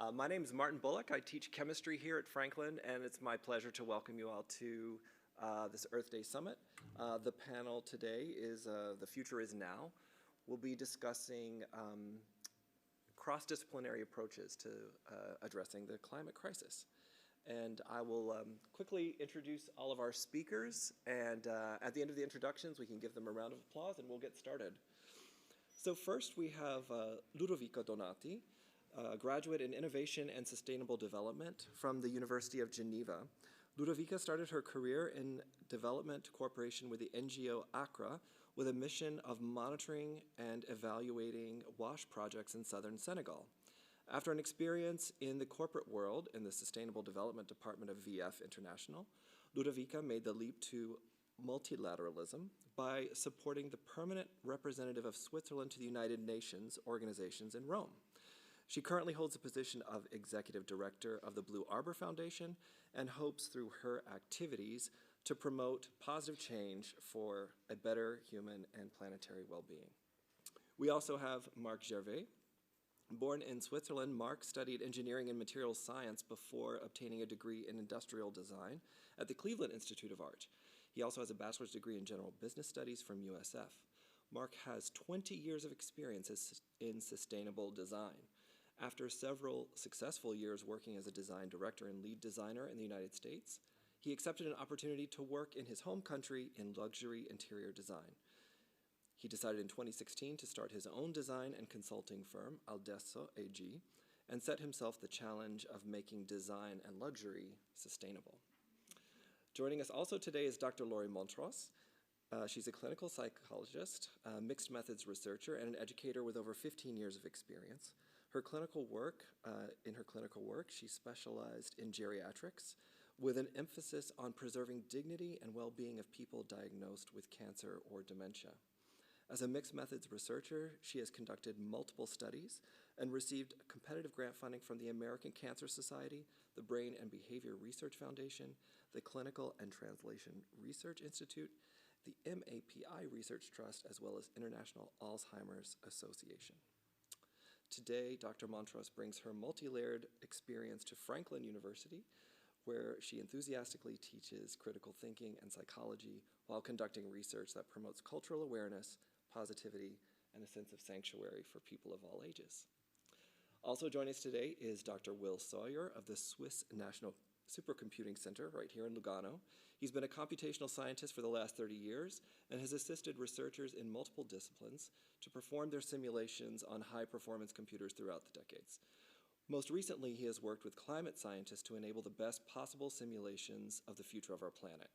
My name is Martin Bullock. I teach chemistry here at Franklin, and it's my pleasure to welcome you all to this Earth Day Summit. The panel today is The Future is Now. We'll be discussing cross-disciplinary approaches to addressing the climate crisis. And I will quickly introduce all of our speakers, and at the end of the introductions, we can give them a round of applause, and we'll get started. So first, we have Ludovica Donati, a graduate in Innovation and Sustainable Development from the University of Geneva. Ludovica started her career in development cooperation with the NGO ACRA with a mission of monitoring and evaluating WASH projects in southern Senegal. After an experience in the corporate world in the Sustainable Development Department of VF International, Ludovica made the leap to multilateralism by supporting the permanent representative of Switzerland to the United Nations organizations in Rome. She currently holds the position of Executive Director of the Blue Arbor Foundation and hopes through her activities to promote positive change for a better human and planetary well-being. We also have Marc Gervais. Born in Switzerland, Marc studied engineering and materials science before obtaining a degree in industrial design at the Cleveland Institute of Art. He also has a bachelor's degree in general business studies from USF. Marc has 20 years of experience in sustainable design. After several successful years working as a design director and lead designer in the United States, he accepted an opportunity to work in his home country in luxury interior design. He decided in 2016 to start his own design and consulting firm, Aldesso AG, and set himself the challenge of making design and luxury sustainable. Joining us also today is Dr. Laurie Montross. She's a clinical psychologist, mixed methods researcher, and an educator with over 15 years of experience. In her clinical work, she specialized in geriatrics with an emphasis on preserving dignity and well-being of people diagnosed with cancer or dementia. As a mixed methods researcher, she has conducted multiple studies and received competitive grant funding from the American Cancer Society, the Brain and Behavior Research Foundation, the Clinical and Translation Research Institute, the MAPI Research Trust, as well as International Alzheimer's Association. Today, Dr. Montross brings her multi-layered experience to Franklin University, where she enthusiastically teaches critical thinking and psychology while conducting research that promotes cultural awareness, positivity, and a sense of sanctuary for people of all ages. Also joining us today is Dr. Will Sawyer of the Swiss National Supercomputing Center right here in Lugano. He's been a computational scientist for the last 30 years and has assisted researchers in multiple disciplines to perform their simulations on high-performance computers throughout the decades. Most recently, he has worked with climate scientists to enable the best possible simulations of the future of our planet.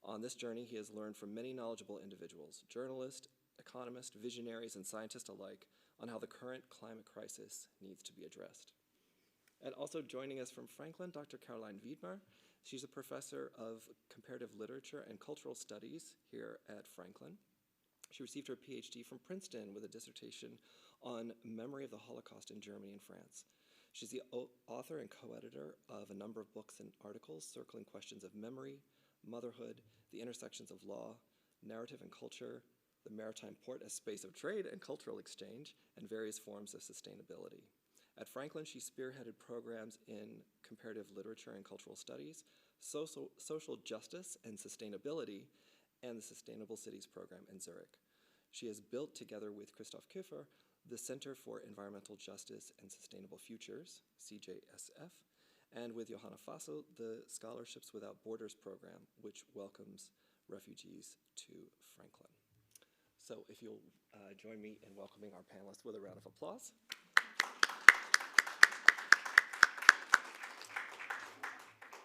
On this journey, he has learned from many knowledgeable individuals, journalists, economists, visionaries, and scientists alike, on how the current climate crisis needs to be addressed. And also joining us from Franklin, Dr. Caroline Wiedmer. She's a professor of comparative literature and cultural studies here at Franklin. She received her PhD from Princeton with a dissertation on memory of the Holocaust in Germany and France. She's the author and co-editor of a number of books and articles circling questions of memory, motherhood, the intersections of law, narrative and culture, the maritime port as space of trade and cultural exchange, and various forms of sustainability. At Franklin, she spearheaded programs in comparative literature and cultural studies, social justice and sustainability, and the Sustainable Cities program in Zurich. She has built, together with Christoph Küffer, the Center for Environmental Justice and Sustainable Futures, CJSF, and with Johanna Fassel, the Scholarships Without Borders program, which welcomes refugees to Franklin. So if you'll join me in welcoming our panelists with a round of applause.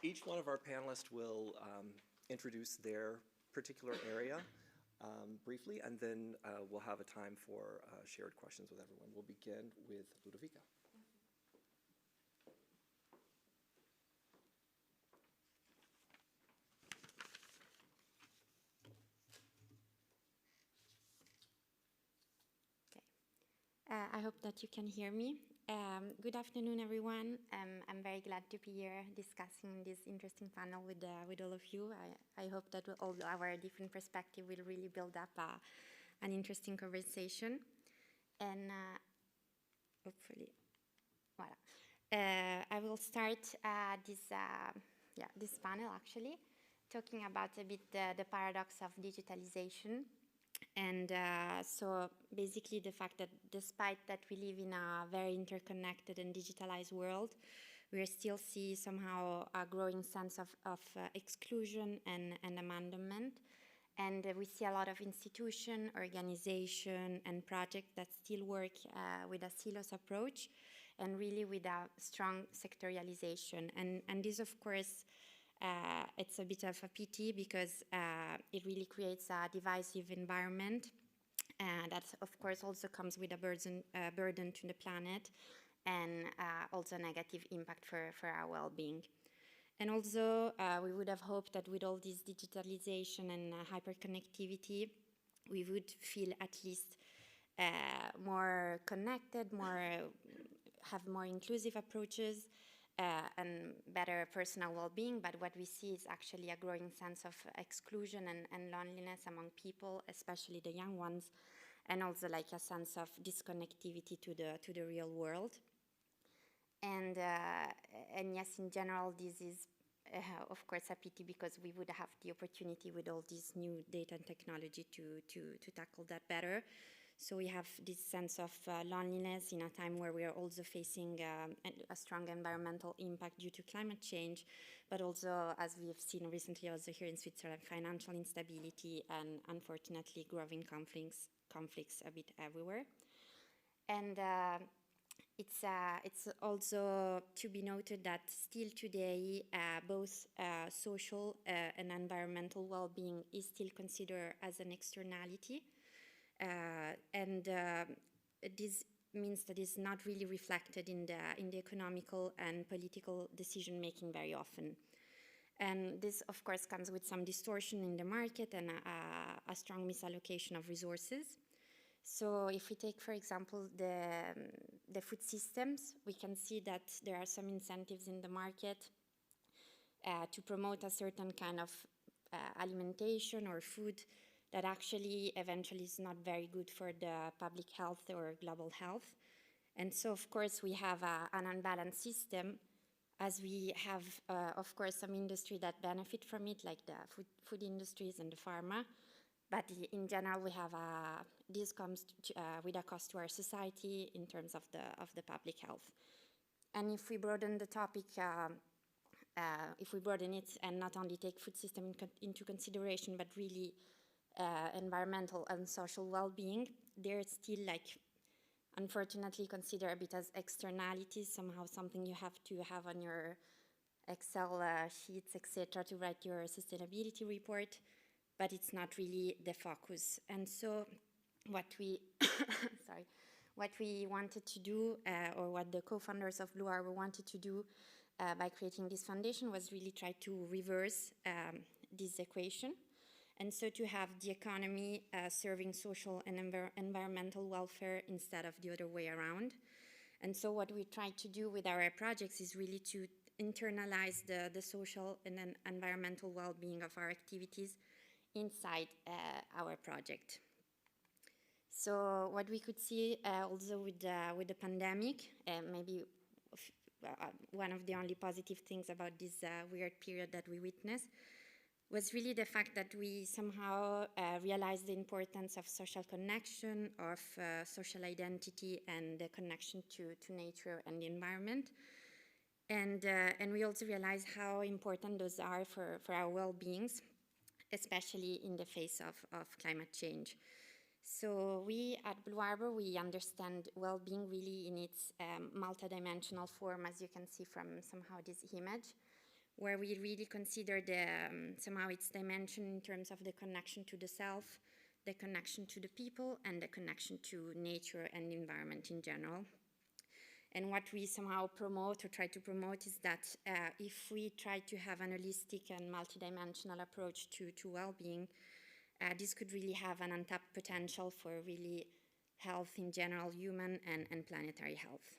Each one of our panelists will introduce their particular area briefly, and then we'll have a time for shared questions with everyone. We'll begin with Ludovica. I hope that you can hear me. Good afternoon, everyone. I'm very glad to be here discussing this interesting panel with all of you. I hope that all our different perspectives will really build up an interesting conversation. And hopefully, voilà. I will start this panel actually talking about a bit the paradox of digitalization. And so basically the fact that despite that we live in a very interconnected and digitalized world, we still see somehow a growing sense of exclusion and abandonment. And we see a lot of institution, organization, and projects that still work with a silos approach and really with a strong sectorialization. And this, of course, it's a bit of a pity because it really creates a divisive environment that, of course, also comes with a burden to the planet and also a negative impact for our well-being. And also, we would have hoped that with all this digitalization and hyperconnectivity, we would feel at least more connected, have more inclusive approaches, and better personal well-being. But what we see is actually a growing sense of exclusion and loneliness among people, especially the young ones, and also like a sense of disconnectivity to the real world. And yes, in general, this is, of course, a pity because we would have the opportunity with all this new data and technology to tackle that better. So we have this sense of loneliness in a time where we are also facing a strong environmental impact due to climate change, but also, as we have seen recently also here in Switzerland, financial instability and unfortunately growing conflicts a bit everywhere. And it's also to be noted that still today, both social and environmental well-being is still considered as an externality. This means that it's not really reflected in the economical and political decision-making very often. And this, of course, comes with some distortion in the market and a strong misallocation of resources. So if we take, for example, the food systems, we can see that there are some incentives in the market to promote a certain kind of alimentation or food that actually eventually is not very good for the public health or global health. And so, of course, we have an unbalanced system, as we have, of course, some industry that benefit from it, like the food industries and the pharma. But in general, we have this comes with a cost to our society in terms of the public health. And if we broaden the topic, if we broaden it and not only take food system into consideration, but really environmental and social well-being, they're still unfortunately considered a bit as externalities, somehow something you have to have on your Excel sheets, etc., to write your sustainability report, but it's not really the focus. And so what we, what we wanted to do, or what the co-founders of Blue Arbor wanted to do by creating this foundation was really try to reverse this equation. And so to have the economy serving social and environmental welfare instead of the other way around. And so what we try to do with our projects is really to internalize the social and environmental well-being of our activities inside our project. So what we could see also with the pandemic, maybe one of the only positive things about this weird period that we witnessed, was really the fact that we somehow realized the importance of social connection, of social identity, and the connection to nature and the environment. And we also realized how important those are for our well-beings, especially in the face of climate change. So we at Blue Arbor, we understand well-being really in its multidimensional form, as you can see from somehow this image, where we really consider somehow its dimension in terms of the connection to the self, the connection to the people, and the connection to nature and the environment in general. And what we somehow promote or try to promote is that if we try to have an holistic and multidimensional approach to well-being, this could really have an untapped potential for really health in general, human and planetary health.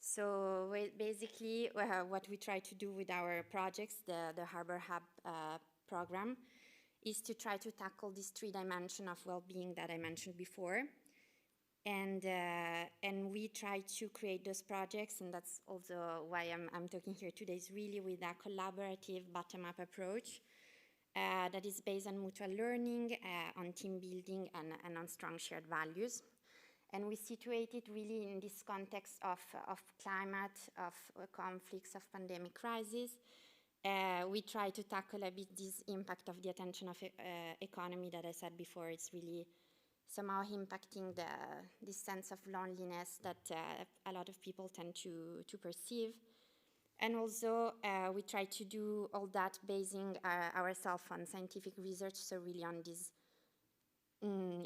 So basically, what we try to do with our projects, the Harbor Hub program, is to try to tackle this 3 dimension of well-being that I mentioned before. And we try to create those projects, and that's also why I'm talking here today, is really with a collaborative bottom-up approach that is based on mutual learning, on team building, and on strong shared values. And we situate it really in this context of climate, of conflicts, of pandemic crisis. We try to tackle a bit this impact of the attention of economy that I said before. It's really somehow impacting this sense of loneliness that a lot of people tend to perceive. And also, we try to do all that basing ourselves on scientific research, so really on this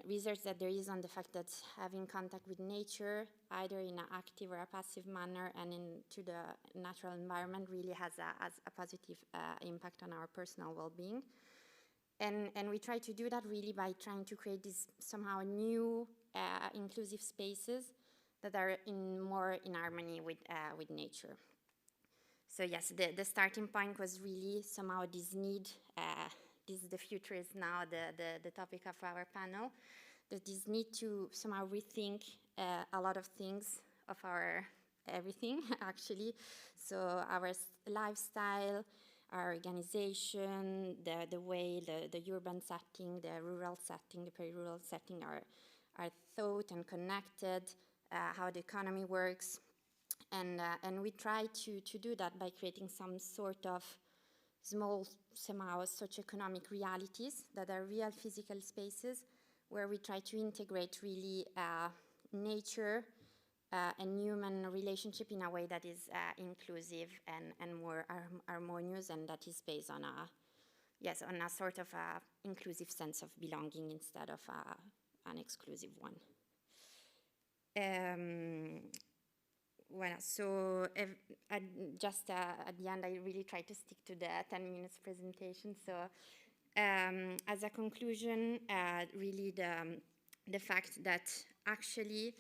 research that there is on the fact that having contact with nature, either in an active or a passive manner and into the natural environment, really has a positive impact on our personal well-being. And we try to do that really by trying to create these somehow new inclusive spaces that are more in harmony with nature. So yes, the starting point was really somehow this need, the future is now the topic of our panel, that this need to somehow rethink a lot of things of our everything, actually. So our lifestyle, our organization, the way the urban setting, the rural setting, the peri-rural setting are thought and connected, how the economy works. And we try to do that by creating some sort of small, somehow socioeconomic realities that are real physical spaces where we try to integrate really nature and human relationship in a way that is inclusive and more harmonious, and that is based on a sort of inclusive sense of belonging instead of an exclusive one. Well, so just at the end, I really try to stick to the 10 minutes presentation. So as a conclusion, really the fact that actually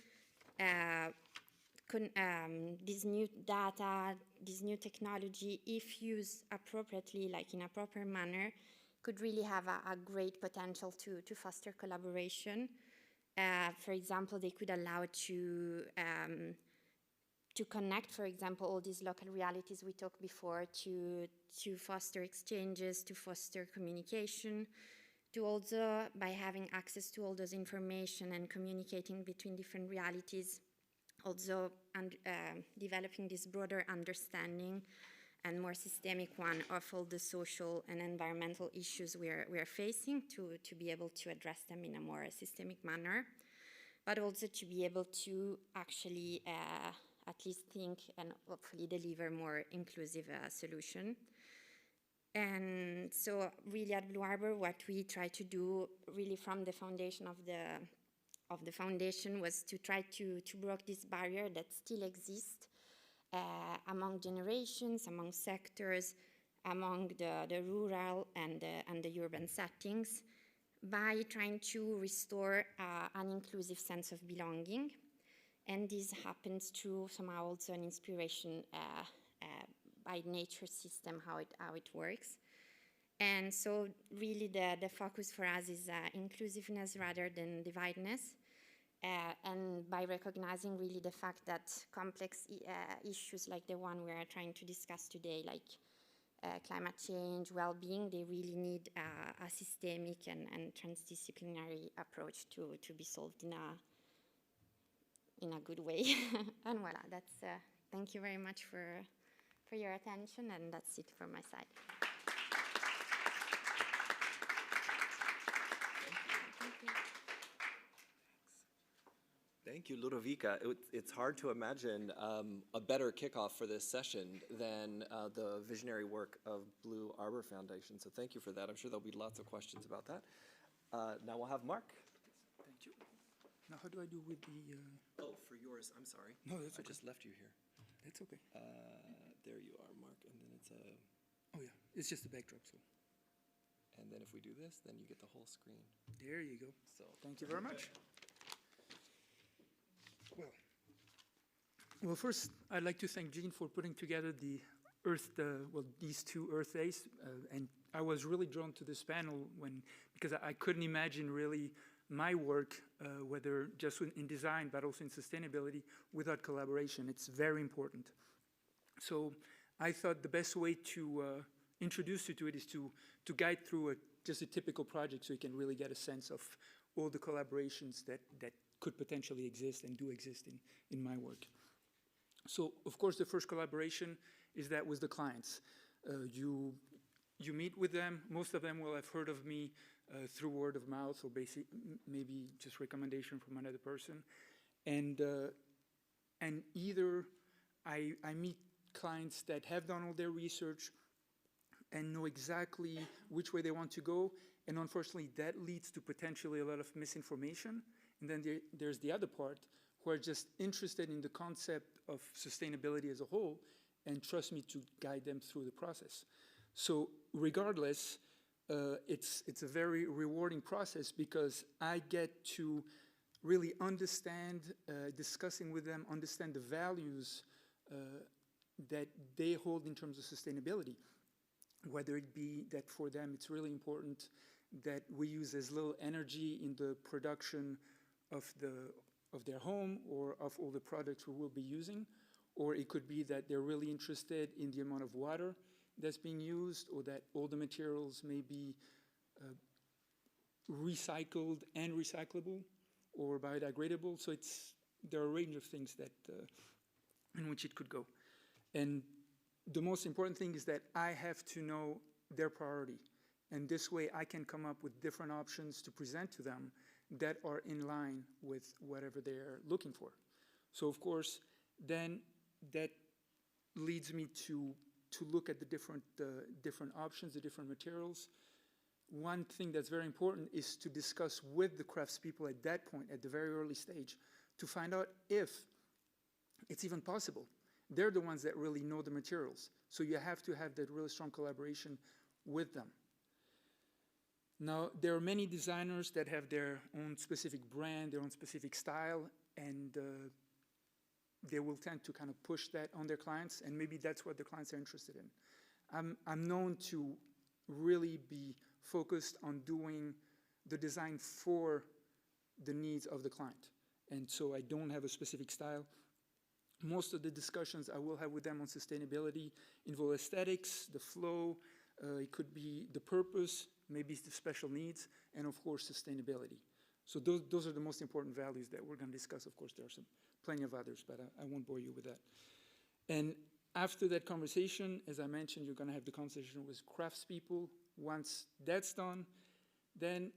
this new data, this new technology, if used appropriately, like in a proper manner, could really have a great potential to foster collaboration. For example, they could allow to connect, for example, all these local realities we talked before, to foster exchanges, to foster communication, to also, by having access to all those information and communicating between different realities, also developing this broader understanding and more systemic one of all the social and environmental issues we are facing, to be able to address them in a more systemic manner, but also to be able to actually at least think and hopefully deliver more inclusive solution. And so really at Blue Arbor, what we try to do really from the foundation of the foundation was to try to break this barrier that still exists among generations, among sectors, among the rural and the urban settings, by trying to restore an inclusive sense of belonging. And this happens through somehow also an inspiration by nature system, how it works. And so really the focus for us is inclusiveness rather than divideness. And by recognizing really the fact that complex issues like the one we are trying to discuss today, like climate change, well-being, they really need a systemic and transdisciplinary approach to be solved in a good way. And voila, that's thank you very much for your attention, and that's it from my side. Thank you, Ludovica. It's hard to imagine a better kickoff for this session than the visionary work of Blue Arbor Foundation. So thank you for that. I'm sure there'll be lots of questions about that. Now we'll have Mark. Thank you. Now, how do I do with the... Oh, for yours, I'm sorry. No, that's okay. I just left you here. That's okay. There you are, Mark, and then it's a... Oh, yeah, it's just a backdrop, so... And then if we do this, then you get the whole screen. There you go. So thank you very much. Well, first, I'd like to thank Jean for putting together the these two Earth Days, and I was really drawn to this panel because I couldn't imagine really my work, whether just in design, but also in sustainability, without collaboration. It's very important. So I thought the best way to introduce you to it is to guide through just a typical project so you can really get a sense of all the collaborations that could potentially exist and do exist in my work. So, of course, the first collaboration is that with the clients. You meet with them. Most of them will have heard of me through word of mouth or maybe just recommendation from another person. And either I meet clients that have done all their research and know exactly which way they want to go, and unfortunately that leads to potentially a lot of misinformation. And then there's the other part who are just interested in the concept of sustainability as a whole and trust me to guide them through the process. So regardless, it's a very rewarding process because I get to really understand, discussing with them, understand the values that they hold in terms of sustainability. Whether it be that for them it's really important that we use as little energy in the production of their home or of all the products we will be using, or it could be that they're really interested in the amount of water that's being used, or that all the materials may be recycled and recyclable or biodegradable. So there are a range of things that in which it could go. And the most important thing is that I have to know their priority. And this way I can come up with different options to present to them that are in line with whatever they're looking for. So of course, then that leads me to look at the different options, the different materials. One thing that's very important is to discuss with the craftspeople at that point, at the very early stage, to find out if it's even possible. They're the ones that really know the materials. So you have to have that really strong collaboration with them. Now, there are many designers that have their own specific brand, their own specific style, and they will tend to kind of push that on their clients, and maybe that's what the clients are interested in. I'm known to really be focused on doing the design for the needs of the client. And so I don't have a specific style. Most of the discussions I will have with them on sustainability involve aesthetics, the flow, it could be the purpose, maybe it's the special needs, and of course sustainability. So those are the most important values that we're going to discuss. Of course, there are plenty of others, but I won't bore you with that. And after that conversation, as I mentioned, you're going to have the conversation with craftspeople. Once that's done, then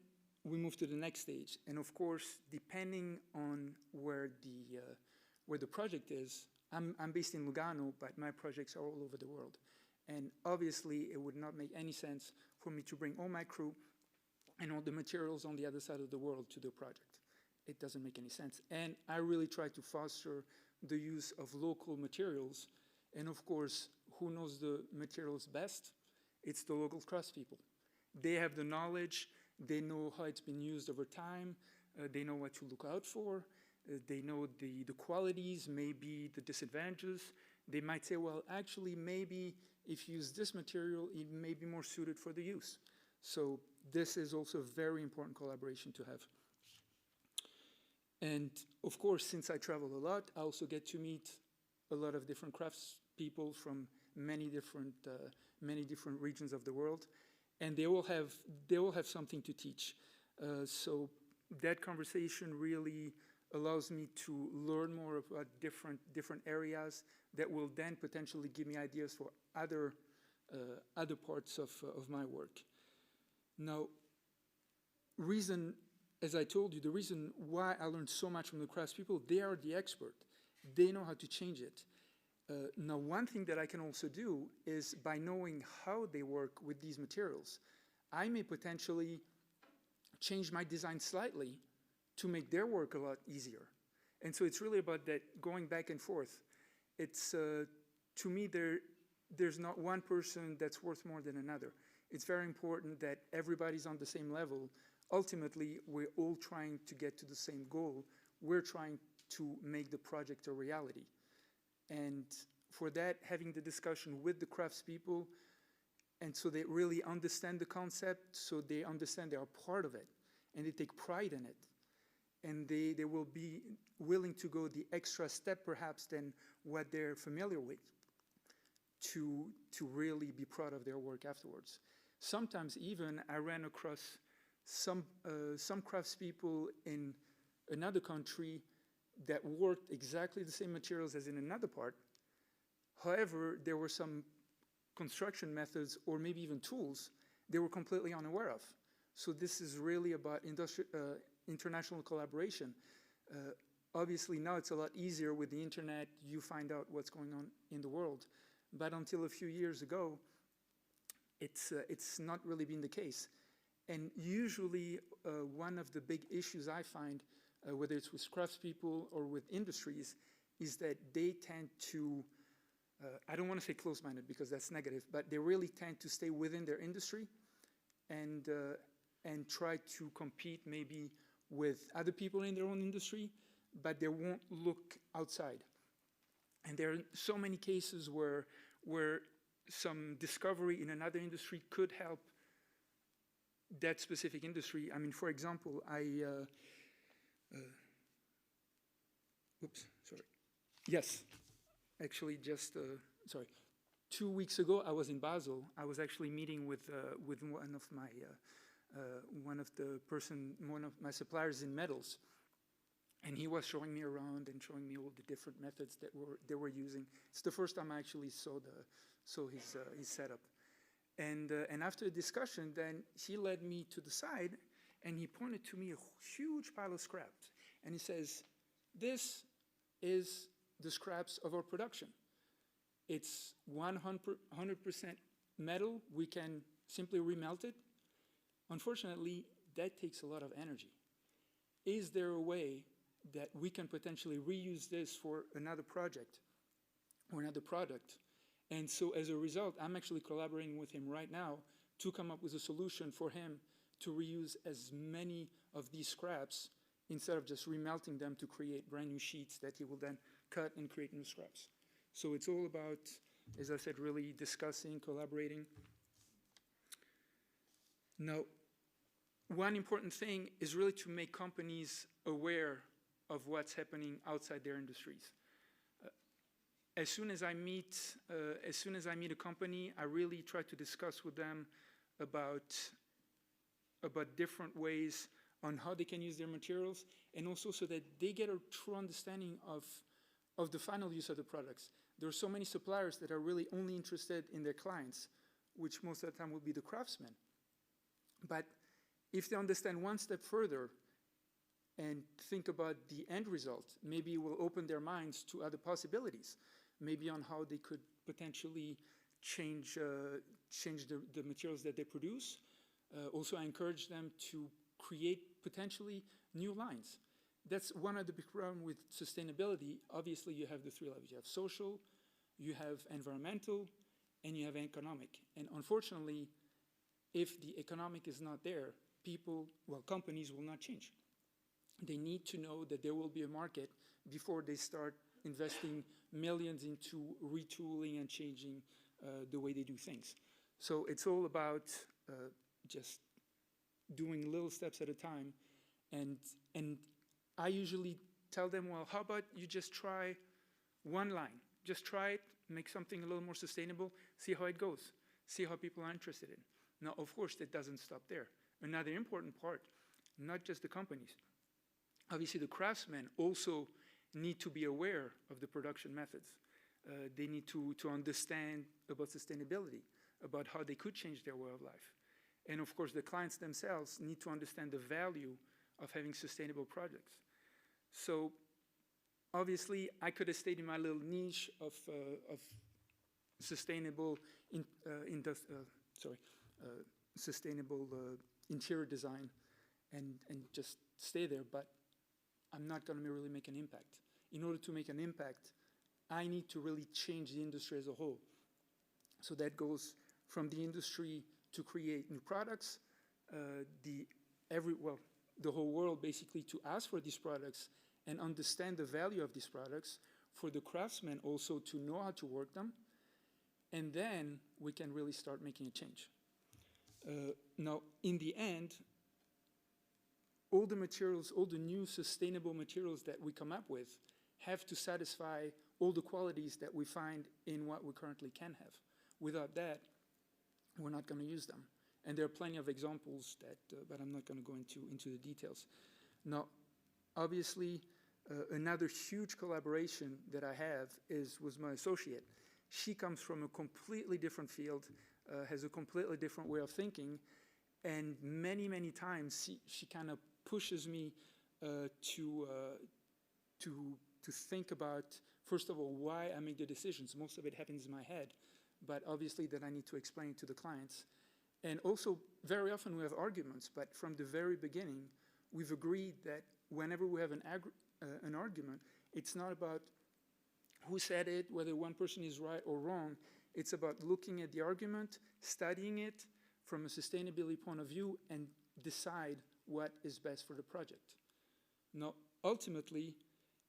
we move to the next stage. And of course, depending on where the project is, I'm based in Lugano, but my projects are all over the world. And obviously, it would not make any sense for me to bring all my crew and all the materials on the other side of the world to the project. It doesn't make any sense. And I really try to foster the use of local materials. And of course, who knows the materials best? It's the local craftspeople. They have the knowledge, they know how it's been used over time, they know what to look out for, they know the qualities, maybe the disadvantages. They might say, well, actually, maybe if you use this material, it may be more suited for the use. So this is also a very important collaboration to have. And of course, since I travel a lot, I also get to meet a lot of different craftspeople from many different regions of the world, and they all have something to teach. So that conversation really allows me to learn more about different areas that will then potentially give me ideas for other parts of my work. Now, as I told you, the reason why I learned so much from the craftspeople, they are the expert. They know how to change it. Now, one thing that I can also do is by knowing how they work with these materials, I may potentially change my design slightly to make their work a lot easier. And so it's really about that going back and forth. It's, to me, there's not one person that's worth more than another. It's very important that everybody's on the same level. Ultimately, we're all trying to get to the same goal. We're trying to make the project a reality. And for that, having the discussion with the craftspeople, and so they really understand the concept, so they understand they are part of it. and they take pride in it. And they will be willing to go the extra step perhaps than what they're familiar with to really be proud of their work afterwards. Sometimes even I ran across some craftspeople in another country that worked exactly the same materials as in another part. However, there were some construction methods or maybe even tools they were completely unaware of. So this is really about international collaboration. Obviously now it's a lot easier with the internet. You find out what's going on in the world. But until a few years ago, it's not really been the case. And usually one of the big issues I find, whether it's with craftspeople or with industries, is that they tend to, I don't want to say close-minded because that's negative, but they really tend to stay within their industry and try to compete maybe with other people in their own industry, but they won't look outside. And there are so many cases where some discovery in another industry could help that specific industry. I mean, for example, sorry. 2 weeks ago, I was in Basel. I was actually meeting with one of my suppliers in metals, and he was showing me around and showing me all the different methods that they were using. It's the first time I actually saw his setup. And after a discussion, then he led me to the side, and he pointed to me a huge pile of scraps. And he says, "This is the scraps of our production. It's 100% metal. We can simply remelt it. Unfortunately, that takes a lot of energy. Is there a way that we can potentially reuse this for another project or another product?" And so as a result, I'm actually collaborating with him right now to come up with a solution for him to reuse as many of these scraps instead of just remelting them to create brand new sheets that he will then cut and create new scraps. So it's all about, as I said, really discussing, collaborating. Now, one important thing is really to make companies aware of what's happening outside their industries. As soon as I meet a company, I really try to discuss with them about different ways on how they can use their materials, and also so that they get a true understanding of the final use of the products. There are so many suppliers that are really only interested in their clients, which most of the time will be the craftsmen. But if they understand one step further and think about the end result, maybe it will open their minds to other possibilities, maybe on how they could potentially change the materials that they produce. Also, I encourage them to create potentially new lines. That's one of the big problems with sustainability. Obviously, you have the three levels. You have social, you have environmental, and you have economic. And unfortunately, if the economic is not there, companies will not change. They need to know that there will be a market before they start investing millions into retooling and changing the way they do things. So it's all about just doing little steps at a time. And I usually tell them, well, how about you just try one line? Just try it, make something a little more sustainable, see how it goes, see how people are interested in. Now, of course, that doesn't stop there. Another important part, not just the companies. Obviously, the craftsmen also need to be aware of the production methods. They need to understand about sustainability, about how they could change their way of life. And of course, the clients themselves need to understand the value of having sustainable projects. So obviously, I could have stayed in my little niche of sustainable interior design and just stay there, but I'm not going to really make an impact. In order to make an impact, I need to really change the industry as a whole. So that goes from the industry to create new products, the whole world basically to ask for these products and understand the value of these products, for the craftsmen also to know how to work them, and then we can really start making a change. Now, in the end, all the materials, all the new sustainable materials that we come up with have to satisfy all the qualities that we find in what we currently can have. Without that, we're not going to use them. And there are plenty of examples that, but I'm not going to go into the details. Now, obviously, another huge collaboration that I have is with my associate. She comes from a completely different field, has a completely different way of thinking, and many, many times she kind of pushes me to think about, first of all, why I make the decisions. Most of it happens in my head, but obviously that I need to explain to the clients. And also, very often we have arguments, but from the very beginning, we've agreed that whenever we have an argument, it's not about who said it, whether one person is right or wrong. It's about looking at the argument, studying it from a sustainability point of view, and decide what is best for the project. Now, ultimately,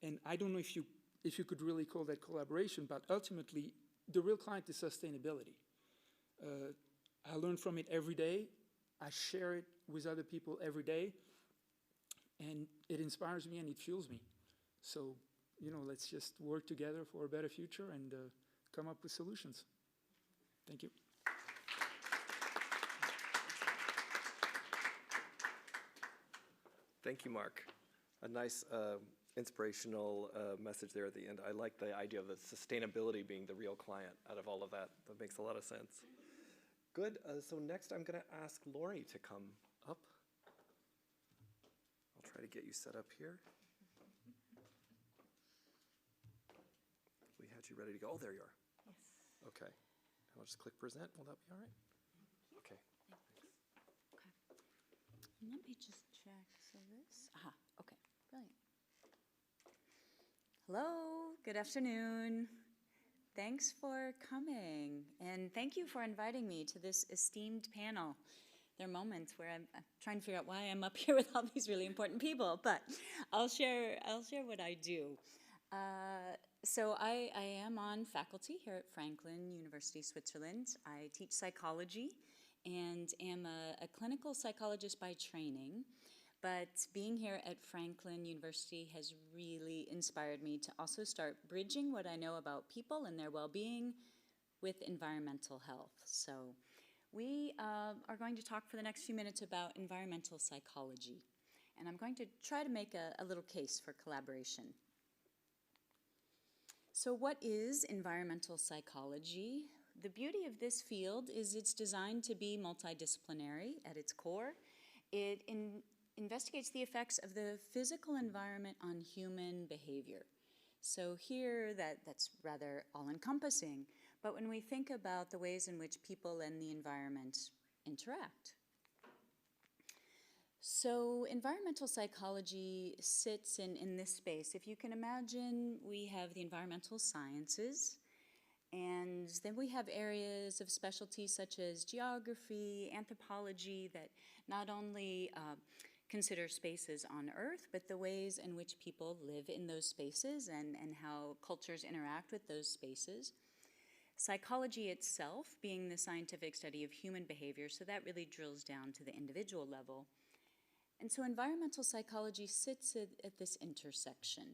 and I don't know if you could really call that collaboration, but ultimately, the real client is sustainability. I learn from it every day. I share it with other people every day, and it inspires me and it fuels me. So, let's just work together for a better future and come up with solutions. Thank you. Thank you, Mark. A nice inspirational message there at the end. I like the idea of the sustainability being the real client out of all of that. That makes a lot of sense. Good. So next I'm going to ask Lori to come up. I'll try to get you set up here. We had you ready to go. Oh, there you are. Yes. Okay. I'll just click present. Will that be all right? Okay. Okay. Let me just check. So this. Aha. Okay. Brilliant. Hello. Good afternoon. Thanks for coming, and thank you for inviting me to this esteemed panel. There are moments where I'm trying to figure out why I'm up here with all these really important people, but I'll share what I do. So I am on faculty here at Franklin University, Switzerland. I teach psychology and am a clinical psychologist by training. But being here at Franklin University has really inspired me to also start bridging what I know about people and their well-being with environmental health. So we are going to talk for the next few minutes about environmental psychology. And I'm going to try to make a little case for collaboration. So what is environmental psychology? The beauty of this field is it's designed to be multidisciplinary at its core. It investigates the effects of the physical environment on human behavior. So here, that's rather all-encompassing, but when we think about the ways in which people and the environment interact. So environmental psychology sits in this space. If you can imagine, we have the environmental sciences, and then we have areas of specialty such as geography, anthropology, that not only consider spaces on Earth, but the ways in which people live in those spaces and how cultures interact with those spaces. Psychology itself being the scientific study of human behavior, so that really drills down to the individual level. And so environmental psychology sits at this intersection.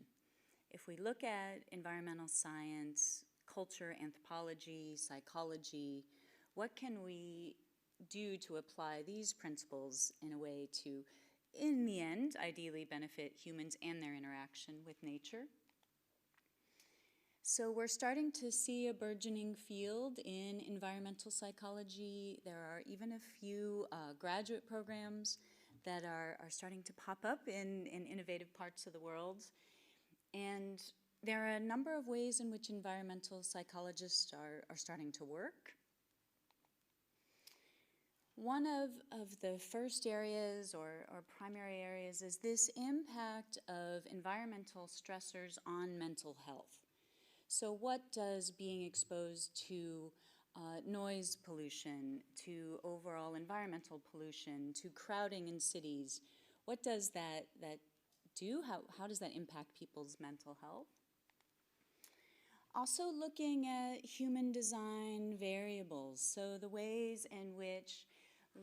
If we look at environmental science, culture, anthropology, psychology, what can we do to apply these principles in a way to, in the end, ideally benefit humans and their interaction with nature? So we're starting to see a burgeoning field in environmental psychology. There are even a few graduate programs that are starting to pop up in innovative parts of the world. And there are a number of ways in which environmental psychologists are starting to work. One of the first areas or primary areas is this impact of environmental stressors on mental health. So what does being exposed to noise pollution, to overall environmental pollution, to crowding in cities, what does that do? How does that impact people's mental health? Also looking at human design variables, so the ways in which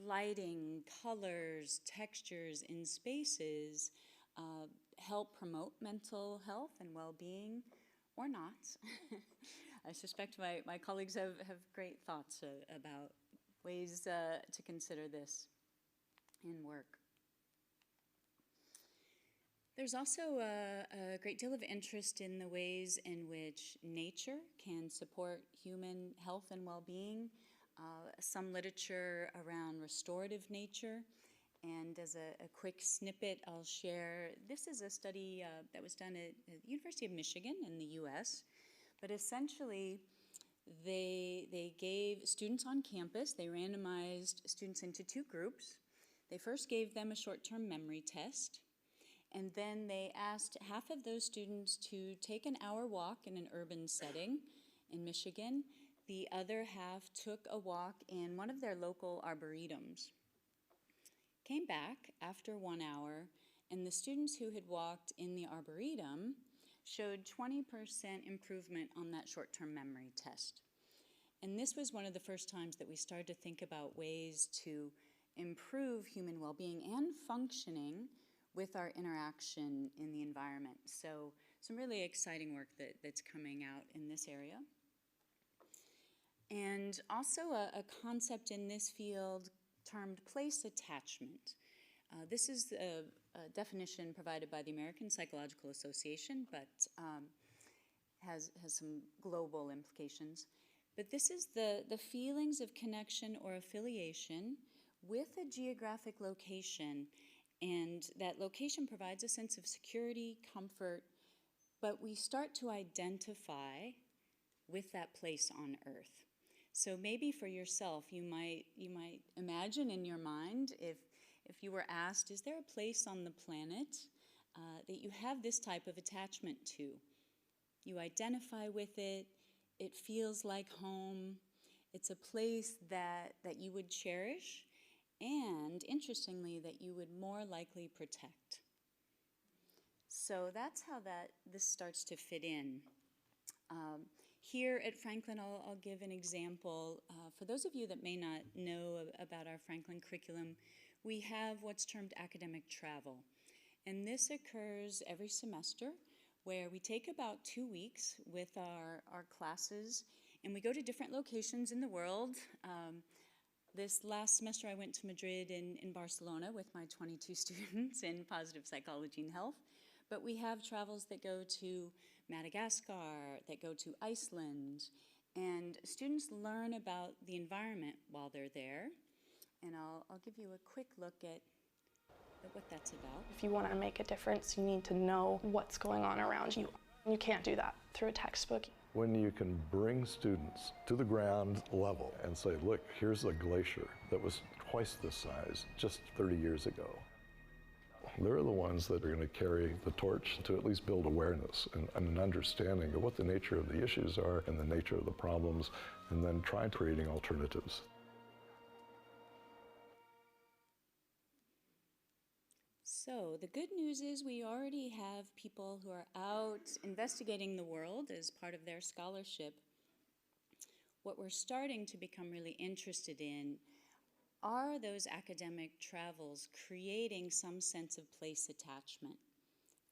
lighting, colors, textures in spaces help promote mental health and well-being, or not. I suspect my colleagues have great thoughts about ways to consider this in work. There's also a great deal of interest in the ways in which nature can support human health and well-being. Some literature around restorative nature. And as a quick snippet, I'll share, this is a study that was done at the University of Michigan in the US. But essentially, they gave students on campus, they randomized students into two groups. They first gave them a short-term memory test. And then they asked half of those students to take an hour walk in an urban setting in Michigan. The other half took a walk in one of their local arboretums. Came back after 1 hour, and the students who had walked in the arboretum showed 20% improvement on that short-term memory test. And this was one of the first times that we started to think about ways to improve human well-being and functioning with our interaction in the environment. So some really exciting work that's coming out in this area. And also a concept in this field termed place attachment. This is a definition provided by the American Psychological Association, but has some global implications. But this is the feelings of connection or affiliation with a geographic location. And that location provides a sense of security, comfort, but we start to identify with that place on Earth. So maybe for yourself, you might imagine in your mind, if you were asked, is there a place on the planet that you have this type of attachment to? You identify with it, it feels like home, it's a place that you would cherish, and interestingly, that you would more likely protect. So that's how this starts to fit in. Here at Franklin, I'll give an example. For those of you that may not know about our Franklin curriculum, we have what's termed academic travel. And this occurs every semester, where we take about 2 weeks with our classes, and we go to different locations in the world. This last semester, I went to Madrid in Barcelona with my 22 students in positive psychology and health. But we have travels that go to Madagascar, that go to Iceland, and students learn about the environment while they're there. And I'll give you a quick look at what that's about. If you want to make a difference, you need to know what's going on around you. You can't do that through a textbook. When you can bring students to the ground level and say, look, here's a glacier that was twice this size just 30 years ago. They're the ones that are going to carry the torch to at least build awareness and an understanding of what the nature of the issues are and the nature of the problems, and then try creating alternatives. So the good news is we already have people who are out investigating the world as part of their scholarship. What we're starting to become really interested in are those academic travels creating some sense of place attachment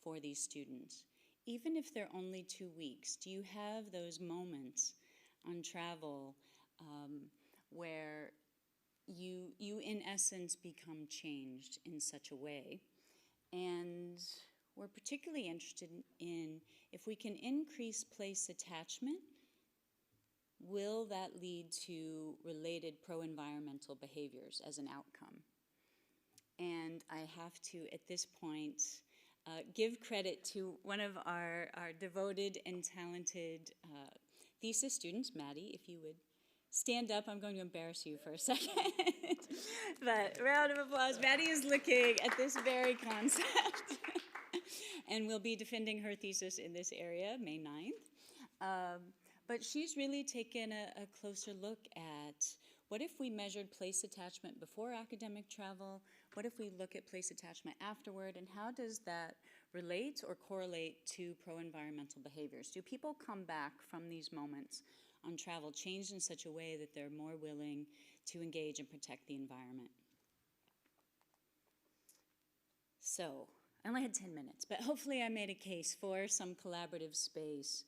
for these students? Even if they're only 2 weeks, do you have those moments on travel where you in essence become changed in such a way? And we're particularly interested in if we can increase place attachment, will that lead to related pro-environmental behaviors as an outcome? And I have to, at this point, give credit to one of our devoted and talented thesis students, Maddie, if you would stand up. I'm going to embarrass you for a second. But round of applause. Maddie is looking at this very concept and will be defending her thesis in this area, May 9th. But she's really taken a closer look at what if we measured place attachment before academic travel? What if we look at place attachment afterward? And how does that relate or correlate to pro-environmental behaviors? Do people come back from these moments on travel changed in such a way that they're more willing to engage and protect the environment. So, I only had 10 minutes, but hopefully I made a case for some collaborative space.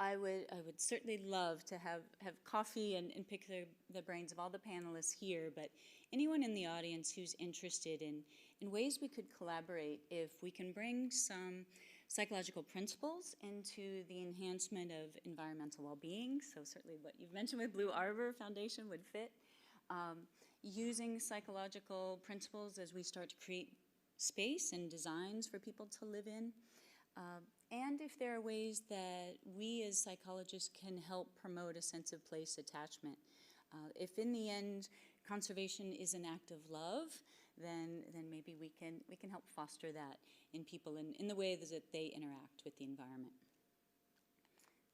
I would certainly love to have coffee and pick the brains of all the panelists here, but anyone in the audience who's interested in ways we could collaborate if we can bring some psychological principles into the enhancement of environmental well-being, so certainly what you've mentioned with Blue Arbor Foundation would fit. Using psychological principles as we start to create space and designs for people to live in. And if there are ways that we as psychologists can help promote a sense of place attachment. If in the end conservation is an act of love, then maybe we can help foster that in people in the way that they interact with the environment.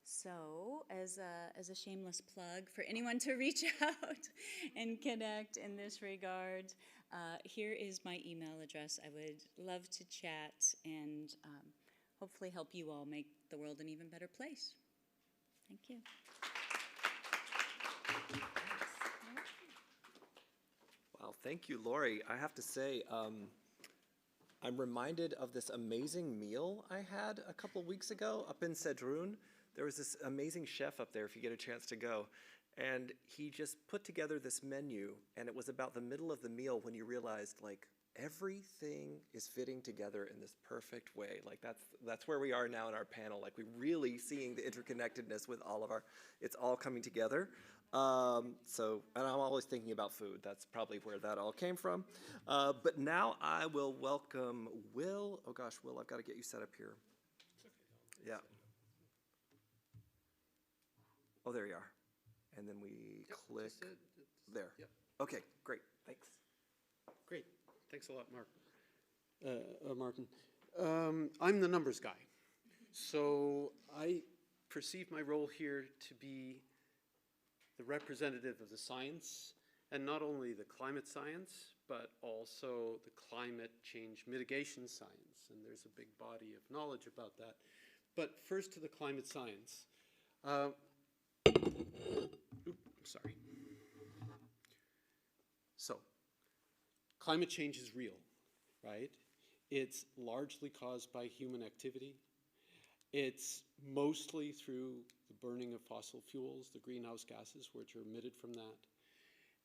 So, as a shameless plug for anyone to reach out and connect in this regard, here is my email address. I would love to chat and hopefully help you all make the world an even better place. Thank you. Wow, thank you, Lori. I have to say, I'm reminded of this amazing meal I had a couple weeks ago up in Sedrun. There was this amazing chef up there, if you get a chance to go, and he just put together this menu, and it was about the middle of the meal when you realized, like, everything is fitting together in this perfect way. Like, that's where we are now in our panel. Like, we're really seeing the interconnectedness with all of it's all coming together. And I'm always thinking about food. That's probably where that all came from. But now I will welcome Will. Oh gosh, Will, I've got to get you set up here. Yeah. Oh, there you are. And then we click there. Yep. Okay, great. Thanks. Great. Thanks a lot, Martin. I'm the numbers guy. So I perceive my role here to be the representative of the science, and not only the climate science, but also the climate change mitigation science. And there's a big body of knowledge about that. But first to the climate science. Sorry. So, climate change is real, right? It's largely caused by human activity. It's mostly through the burning of fossil fuels, the greenhouse gases, which are emitted from that.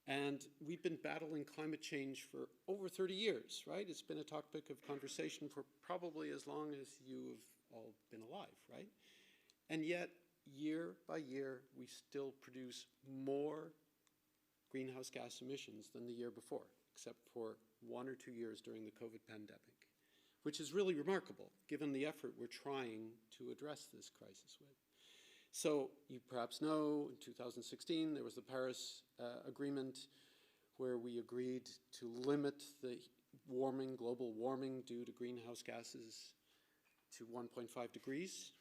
And we've been battling climate change for over 30 years, right? It's been a topic of conversation for probably as long as you have all been alive, right? And yet, year by year, we still produce more greenhouse gas emissions than the year before, except for 1 or 2 years during the COVID pandemic, which is really remarkable given the effort we're trying to address this crisis with. So you perhaps know in 2016 there was the Paris Agreement where we agreed to limit the global warming due to greenhouse gases to 1.5 degrees.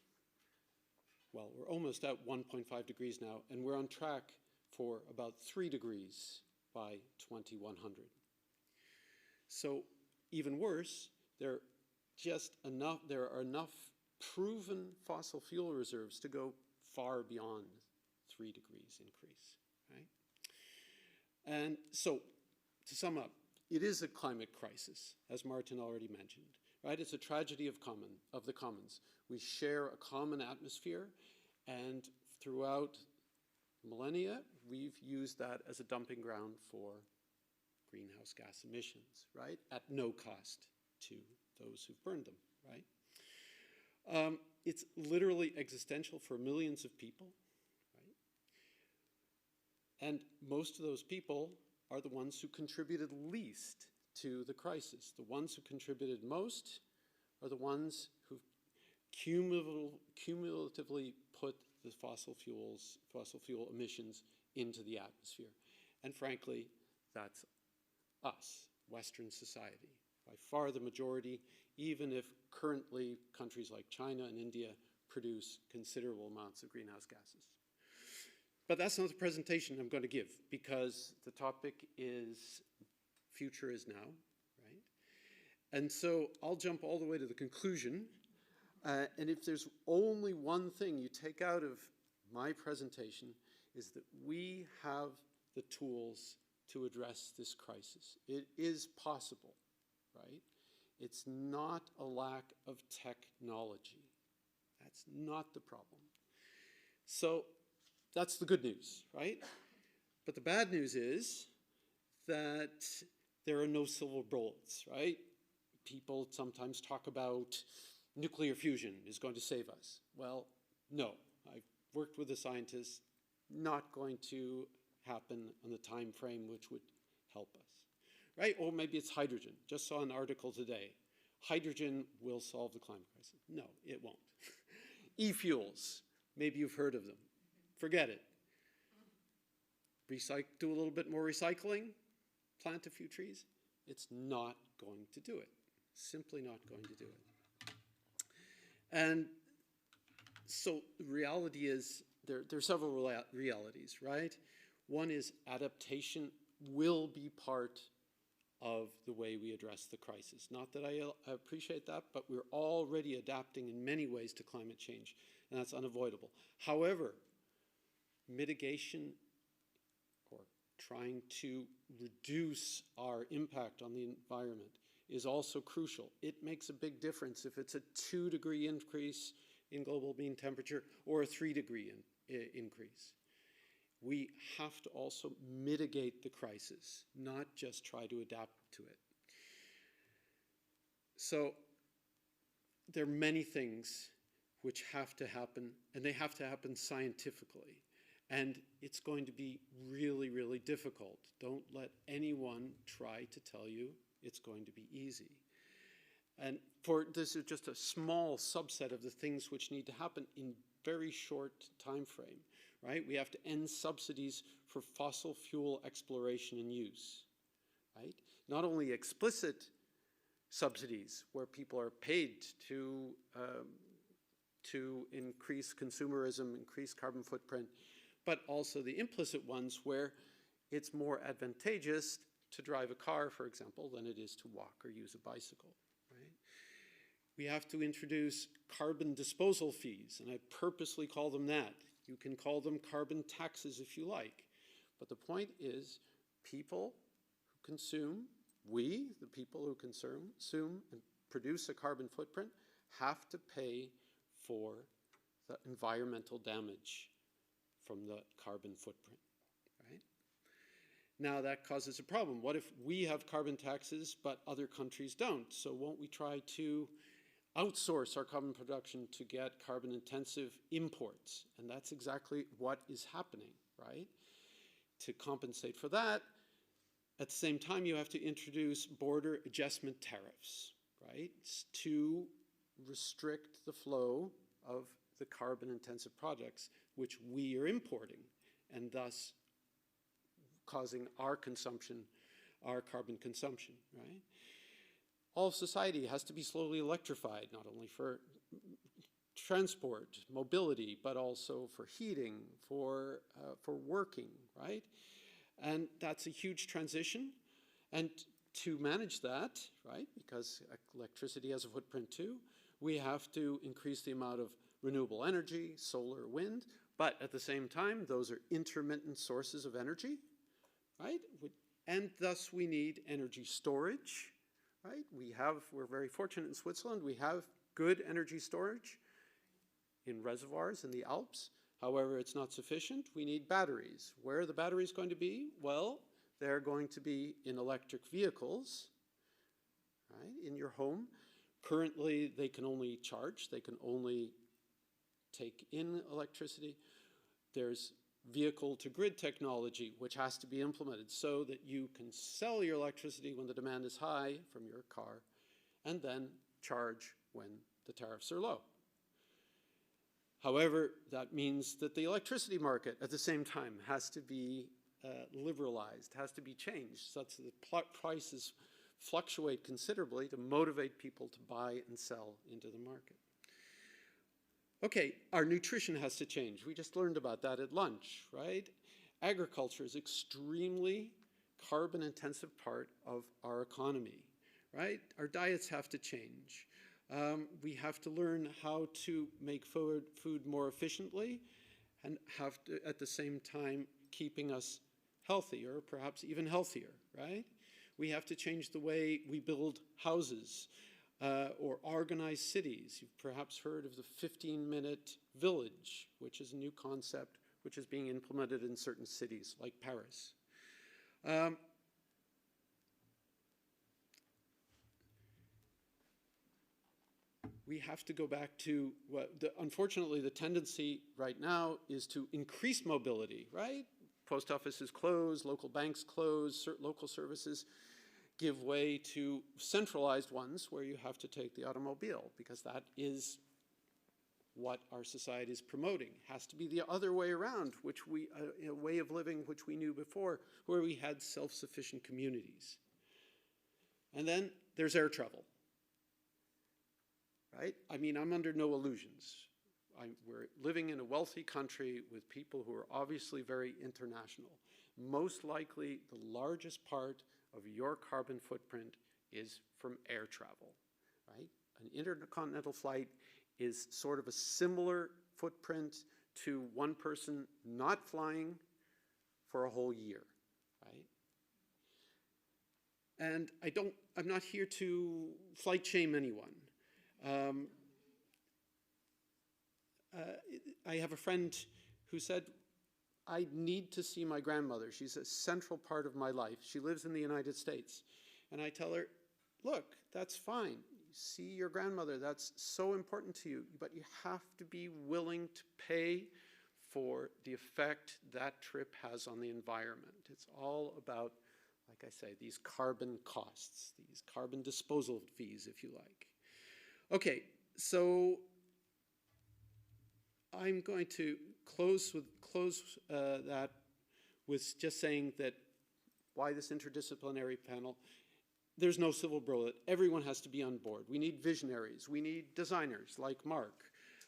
Well, we're almost at 1.5 degrees now, and we're on track for about 3 degrees by 2100. So even worse, there are enough proven fossil fuel reserves to go far beyond 3 degrees increase, right? And so, to sum up, it is a climate crisis, as Martin already mentioned, right? It's a tragedy of the commons. We share a common atmosphere, and throughout millennia, we've used that as a dumping ground for greenhouse gas emissions, right? At no cost to those who've burned them, right? It's literally existential for millions of people, right? And most of those people are the ones who contributed least to the crisis. The ones who contributed most are the ones who cumulatively put the fossil fuel emissions into the atmosphere. And frankly, that's us, Western society. By far the majority, even if currently countries like China and India produce considerable amounts of greenhouse gases. But that's not the presentation I'm going to give, because the topic is future is now, right? And so I'll jump all the way to the conclusion. And if there's only one thing you take out of my presentation, is that we have the tools to address this crisis. It is possible, right? It's not a lack of technology. That's not the problem. So that's the good news, right? But the bad news is that there are no silver bullets, right? People sometimes talk about nuclear fusion is going to save us. Well, no. I've worked with the scientists, not going to happen on the time frame which would help us, right? Or maybe it's hydrogen. Just saw an article today. Hydrogen will solve the climate crisis. No, it won't. E-fuels, maybe you've heard of them. Forget it. Do a little bit more recycling, plant a few trees. It's not going to do it. Simply not going to do it. And so the reality is there are several realities, right? One is adaptation will be part of the way we address the crisis. Not that I appreciate that, but we're already adapting in many ways to climate change, and that's unavoidable. However, mitigation or trying to reduce our impact on the environment is also crucial. It makes a big difference if it's a 2-degree increase in global mean temperature or a 3-degree increase. We have to also mitigate the crisis, not just try to adapt to it. So there are many things which have to happen, and they have to happen scientifically. And it's going to be really, really difficult. Don't let anyone try to tell you it's going to be easy. And this is just a small subset of the things which need to happen in very short time frame, right? We have to end subsidies for fossil fuel exploration and use, right? Not only explicit subsidies where people are paid to increase consumerism, increase carbon footprint, but also the implicit ones where it's more advantageous to drive a car, for example, than it is to walk or use a bicycle, right? We have to introduce carbon disposal fees, and I purposely call them that. You can call them carbon taxes if you like. But the point is, people who consume, the people who consume and produce a carbon footprint, have to pay for the environmental damage from the carbon footprint, right? Now that causes a problem. What if we have carbon taxes but other countries don't? So won't we try to outsource our carbon production to get carbon intensive imports? And that's exactly what is happening, right? To compensate for that, at the same time you have to introduce border adjustment tariffs, right? To restrict the flow of the carbon intensive products which we are importing, and thus causing our consumption, our carbon consumption, right? All of society has to be slowly electrified, not only for transport, mobility, but also for heating, for working, right? And that's a huge transition. And to manage that, right, because electricity has a footprint too, we have to increase the amount of renewable energy, solar, wind, but at the same time, those are intermittent sources of energy, right? And thus we need energy storage, right? We're very fortunate in Switzerland. We have good energy storage in reservoirs in the Alps. However, it's not sufficient. We need batteries. Where are the batteries going to be? Well, they're going to be in electric vehicles, right, in your home. Currently, they can only charge. They can only take in electricity. There's vehicle-to-grid technology, which has to be implemented so that you can sell your electricity when the demand is high from your car, and then charge when the tariffs are low. However, that means that the electricity market at the same time has to be liberalized, has to be changed such that the prices fluctuate considerably to motivate people to buy and sell into the market. Okay, our nutrition has to change. We just learned about that at lunch, right? Agriculture is extremely carbon-intensive part of our economy, right? Our diets have to change. We have to learn how to make food more efficiently and have to, at the same time, keeping us healthy, or perhaps even healthier, right? We have to change the way we build houses or organize cities. You've perhaps heard of the 15-minute village, which is a new concept which is being implemented in certain cities like Paris. We have to go back to unfortunately, the tendency right now is to increase mobility, right? Post offices close, local banks close, local services give way to centralized ones where you have to take the automobile, because that is what our society is promoting. It has to be the other way around, which we, a way of living which we knew before, where we had self-sufficient communities. And then there's air travel. Right? I mean, I'm under no illusions. We're living in a wealthy country with people who are obviously very international. Most likely, the largest part of your carbon footprint is from air travel, right? An intercontinental flight is sort of a similar footprint to one person not flying for a whole year, right? And I'm not here to flight shame anyone. I have a friend who said, I need to see my grandmother. She's a central part of my life. She lives in the United States. And I tell her, look, that's fine. See your grandmother. That's so important to you. But you have to be willing to pay for the effect that trip has on the environment. It's all about, like I say, these carbon costs, these carbon disposal fees, if you like. Okay, so I'm going to close that with just saying that why this interdisciplinary panel. There's no silver bullet. Everyone has to be on board. We need visionaries. We need designers like Mark.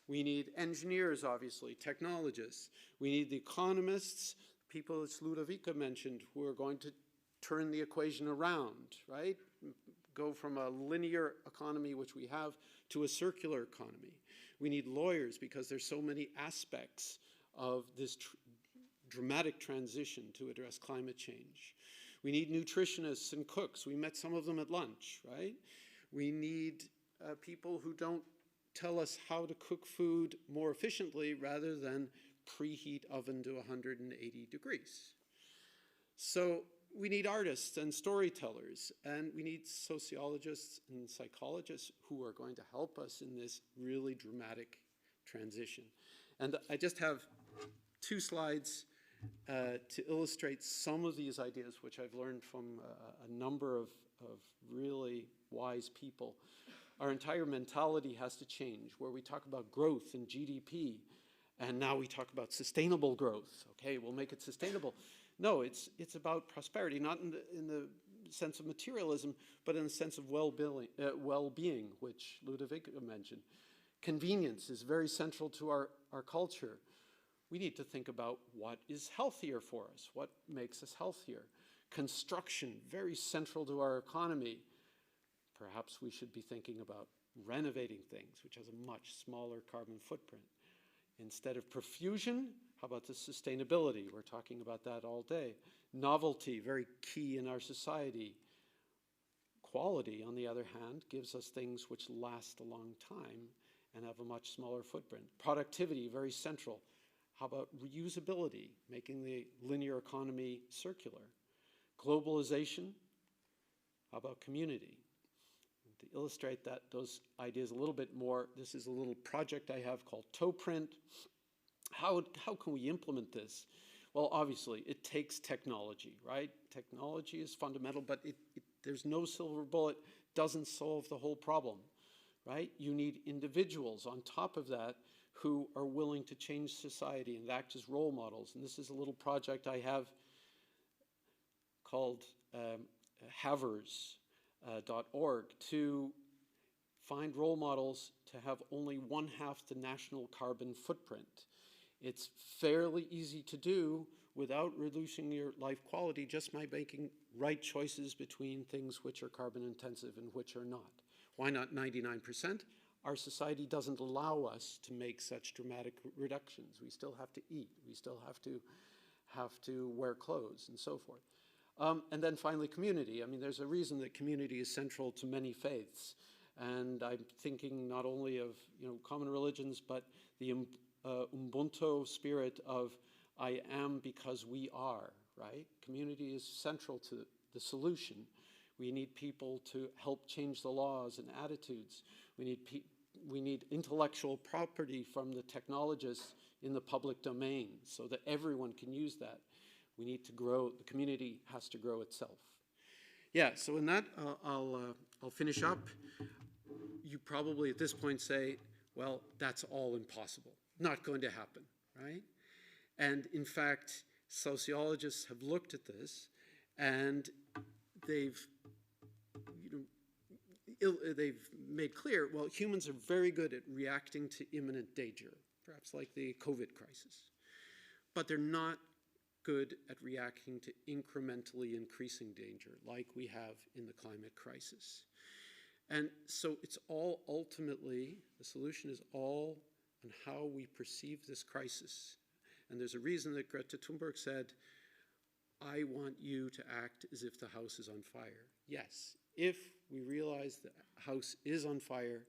We need engineers, obviously, technologists. We need the economists, people that Ludovica mentioned, who are going to turn the equation around, right? Go from a linear economy, which we have, to a circular economy. We need lawyers because there's so many aspects of this dramatic transition to address climate change. We need nutritionists and cooks. We met some of them at lunch, right? We need people who don't tell us how to cook food more efficiently rather than preheat oven to 180 degrees. So we need artists and storytellers, and we need sociologists and psychologists who are going to help us in this really dramatic transition. And I just have 2 slides to illustrate some of these ideas, which I've learned from a number of really wise people. Our entire mentality has to change, where we talk about growth and GDP, and now we talk about sustainable growth. Okay, we'll make it sustainable. No, it's about prosperity, not in the sense of materialism, but in the sense of well-being, which Ludovica mentioned. Convenience is very central to our culture. We need to think about what is healthier for us, what makes us healthier. Construction, very central to our economy. Perhaps we should be thinking about renovating things, which has a much smaller carbon footprint. Instead of profusion, how about the sustainability? We're talking about that all day. Novelty, very key in our society. Quality, on the other hand, gives us things which last a long time and have a much smaller footprint. Productivity, very central. How about reusability, making the linear economy circular? Globalization, how about community? To illustrate those ideas a little bit more, this is a little project I have called Toe Print. How can we implement this? Well, obviously, it takes technology, right? Technology is fundamental, but there's no silver bullet, doesn't solve the whole problem, right? You need individuals on top of that who are willing to change society and act as role models. And this is a little project I have called havers.org to find role models to have only 1/2 the national carbon footprint. It's fairly easy to do without reducing your life quality, just by making right choices between things which are carbon intensive and which are not. Why not 99%? Our society doesn't allow us to make such dramatic reductions. We still have to eat. We still have to have to wear clothes and so forth. And then finally, community. I mean, there's a reason that community is central to many faiths. And I'm thinking not only of, common religions, but the Ubuntu spirit of I am because we are, right? Community is central to the solution. We need people to help change the laws and attitudes. We need intellectual property from the technologists in the public domain so that everyone can use that. We need to grow, the community has to grow itself. Yeah, so in that, I'll finish up. You probably at this point say, well, that's all impossible, not going to happen, right? And in fact, sociologists have looked at this and they've made clear, well, humans are very good at reacting to imminent danger, perhaps like the COVID crisis, but they're not good at reacting to incrementally increasing danger like we have in the climate crisis. And so it's all ultimately, the solution is all on how we perceive this crisis. And there's a reason that Greta Thunberg said, I want you to act as if the house is on fire. Yes, if we realize the house is on fire,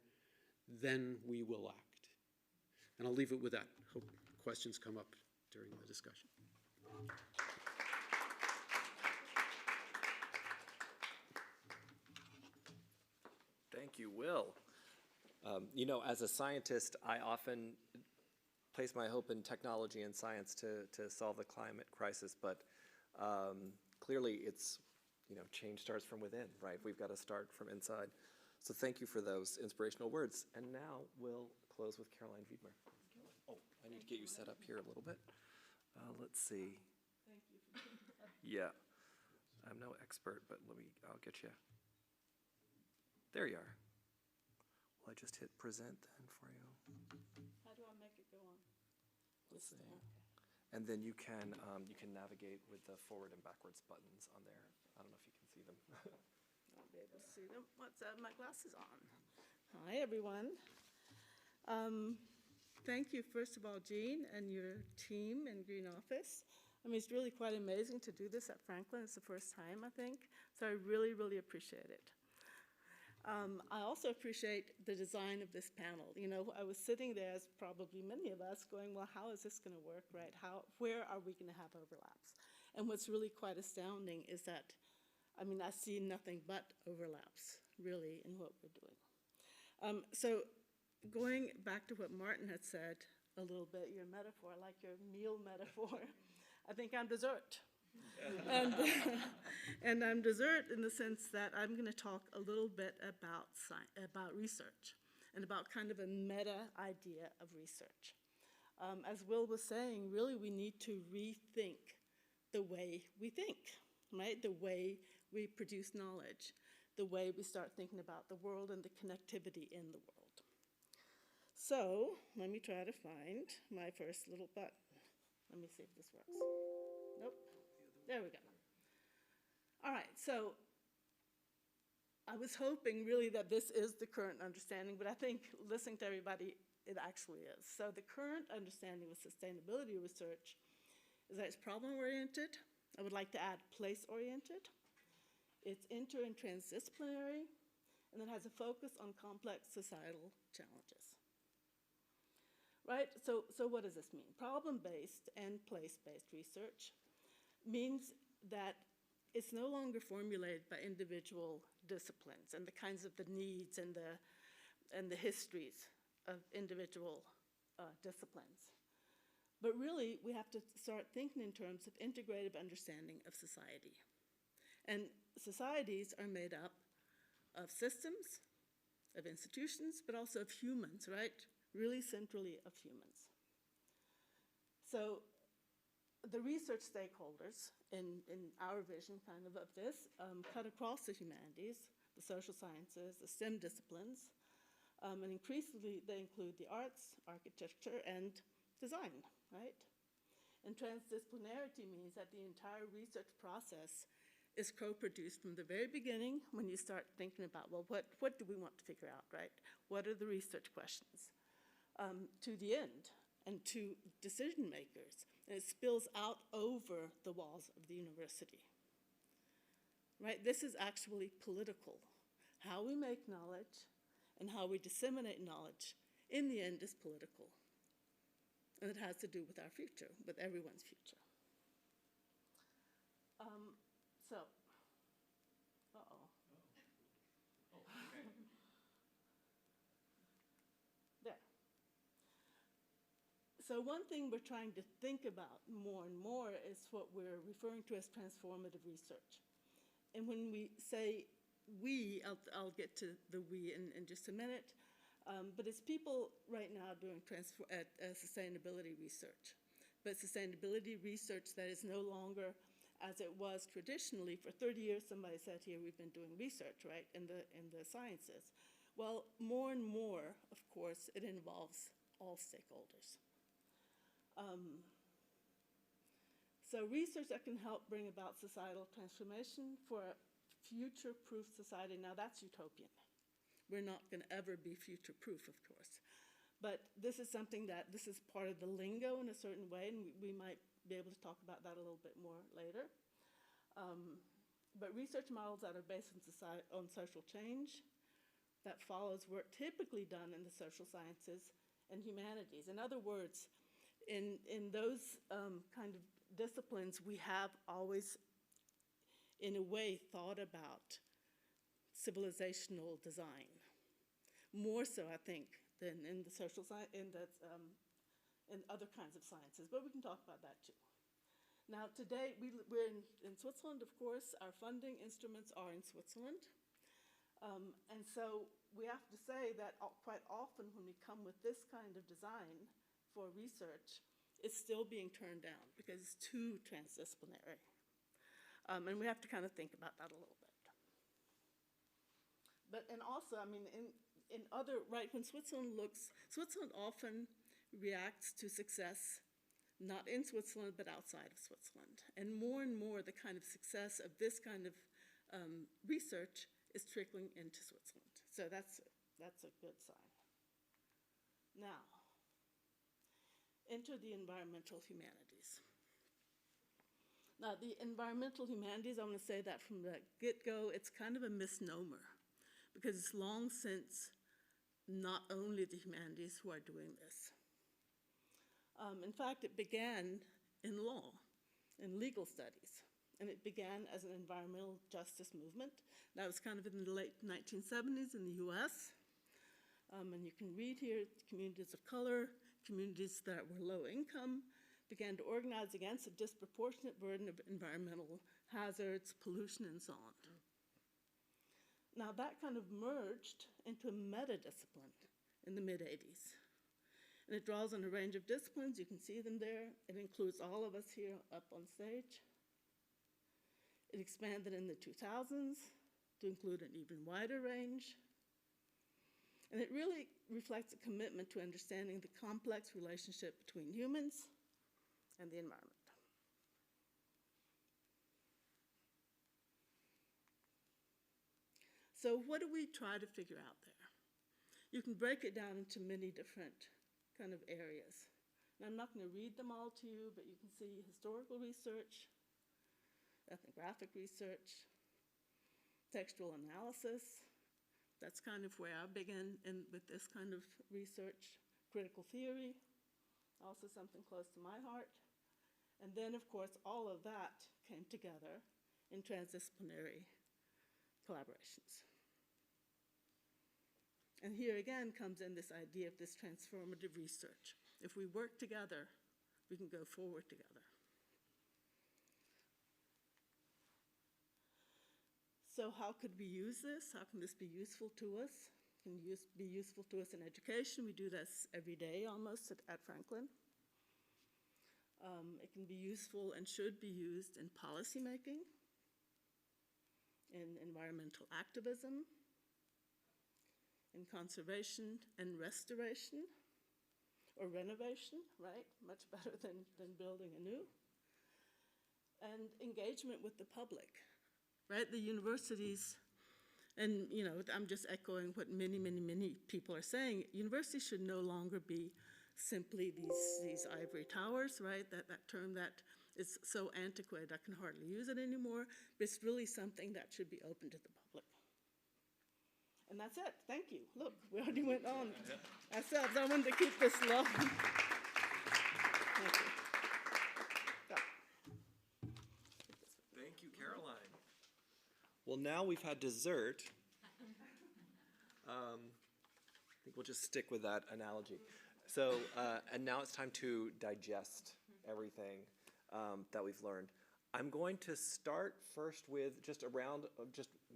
then we will act. And I'll leave it with that. Hope questions come up during the discussion. Thank you, Will. As a scientist, I often place my hope in technology and science to solve the climate crisis, but clearly it's, change starts from within, right? We've got to start from inside. So thank you for those inspirational words. And now we'll close with Caroline Wiedmer. Oh, I need to get you set up here a little bit. Let's see. Thank you. Yeah, I'm no expert, but I'll get you. There you are. Will I just hit present then for you? How do I make it go on? Let's see. And then you can navigate with the forward and backwards buttons on there. I don't know if you can see them. I'll be able to see them. What's my glasses on? Hi, everyone. Thank you, first of all, Jean and your team in Green Office. I mean, it's really quite amazing to do this at Franklin. It's the first time, I think. So I really, really appreciate it. I also appreciate the design of this panel. I was sitting there, as probably many of us, going, well, how is this going to work, right? Where are we going to have overlaps? And what's really quite astounding is that, I see nothing but overlaps, really, in what we're doing. So going back to what Martin had said a little bit, your metaphor, like your meal metaphor, I think I'm dessert. And I'm dessert in the sense that I'm going to talk a little bit about research and about kind of a meta idea of research. As Will was saying, really we need to rethink the way we think, right? The way we produce knowledge, the way we start thinking about the world and the connectivity in the world. So let me try to find my first little button. Let me see if this works. Nope. There we go. All right, so I was hoping really that this is the current understanding, but I think listening to everybody, it actually is. So the current understanding of sustainability research is that it's problem-oriented. I would like to add place-oriented. It's inter- and transdisciplinary, and it has a focus on complex societal challenges. Right, so what does this mean? Problem-based and place-based research means that it's no longer formulated by individual disciplines and the kinds of the needs and the histories of individual disciplines. But really, we have to start thinking in terms of integrative understanding of society. And societies are made up of systems, of institutions, but also of humans, right? Really centrally of humans. So the research stakeholders in our vision kind of this cut across the humanities, the social sciences, the STEM disciplines, and increasingly they include the arts, architecture, and design, right? And transdisciplinarity means that the entire research process is co-produced from the very beginning when you start thinking about, well, what do we want to figure out, right? What are the research questions? To the end, and to decision makers and it spills out over the walls of the university. Right? This is actually political. How we make knowledge and how we disseminate knowledge, in the end, is political. And it has to do with our future, with everyone's future. There. So one thing we're trying to think about more and more is what we're referring to as transformative research. And when we say we, I'll get to the we in just a minute, but it's people right now doing sustainability research. But sustainability research that is no longer as it was traditionally. For 30 years, somebody said here, we've been doing research, right, in the sciences. Well, more and more, of course, it involves all stakeholders. So research that can help bring about societal transformation for a future-proof society. Now, that's utopian. We're not going to ever be future-proof, of course. But this is something this is part of the lingo in a certain way, and we might be able to talk about that a little bit more later. But research models that are based on social change, that follows work typically done in the social sciences and humanities. In other words, in those kind of disciplines, we have always, in a way, thought about civilizational design. More so, I think, than in the social science, in other kinds of sciences. But we can talk about that too. Now, today, we're in Switzerland, of course. Our funding instruments are in Switzerland. And so we have to say that quite often when we come with this kind of design for research, it's still being turned down because it's too transdisciplinary. And we have to kind of think about that a little bit. And also, I mean, in other, right, when Switzerland often reacts to success, not in Switzerland, but outside of Switzerland. And more, the kind of success of this kind of research is trickling into Switzerland. So that's a good sign. Now, enter the environmental humanities. Now, the environmental humanities, I'm going to say that from the get-go, it's kind of a misnomer because it's long since not only the humanities who are doing this. In fact, it began in law, in legal studies, and it began as an environmental justice movement. That was kind of in the late 1970s in the US. And you can read here, communities of color, communities that were low income, began to organize against a disproportionate burden of environmental hazards, pollution, and so on. Now, that kind of merged into a meta-discipline in the mid-'80s. And it draws on a range of disciplines. You can see them there. It includes all of us here up on stage. It expanded in the 2000s to include an even wider range. And it really reflects a commitment to understanding the complex relationship between humans and the environment. So what do we try to figure out there? You can break it down into many different kind of areas. And I'm not going to read them all to you, but you can see historical research, ethnographic research, textual analysis. That's kind of where I begin with this kind of research. Critical theory, also something close to my heart. And then, of course, all of that came together in transdisciplinary collaborations. And here again comes in this idea of this transformative research. If we work together, we can go forward together. So how could we use this? How can this be useful to us? It can be useful to us in education. We do this every day almost at Franklin. It can be useful and should be used in policymaking, in environmental activism, in conservation and restoration, or renovation, right? Much better than building anew. And engagement with the public, right? The universities, and you know, I'm just echoing what many people are saying. Universities should no longer be simply these ivory towers, right? That term that is so antiquated I can hardly use it anymore, but it's really something that should be open to the public. And that's it. Thank you. Look, we already went on ourselves. I wanted to keep this low. Thank you. Thank you, Caroline. Well, now we've had dessert. I think we'll just stick with that analogy. So, and now it's time to digest everything that we've learned. I'm going to start first with just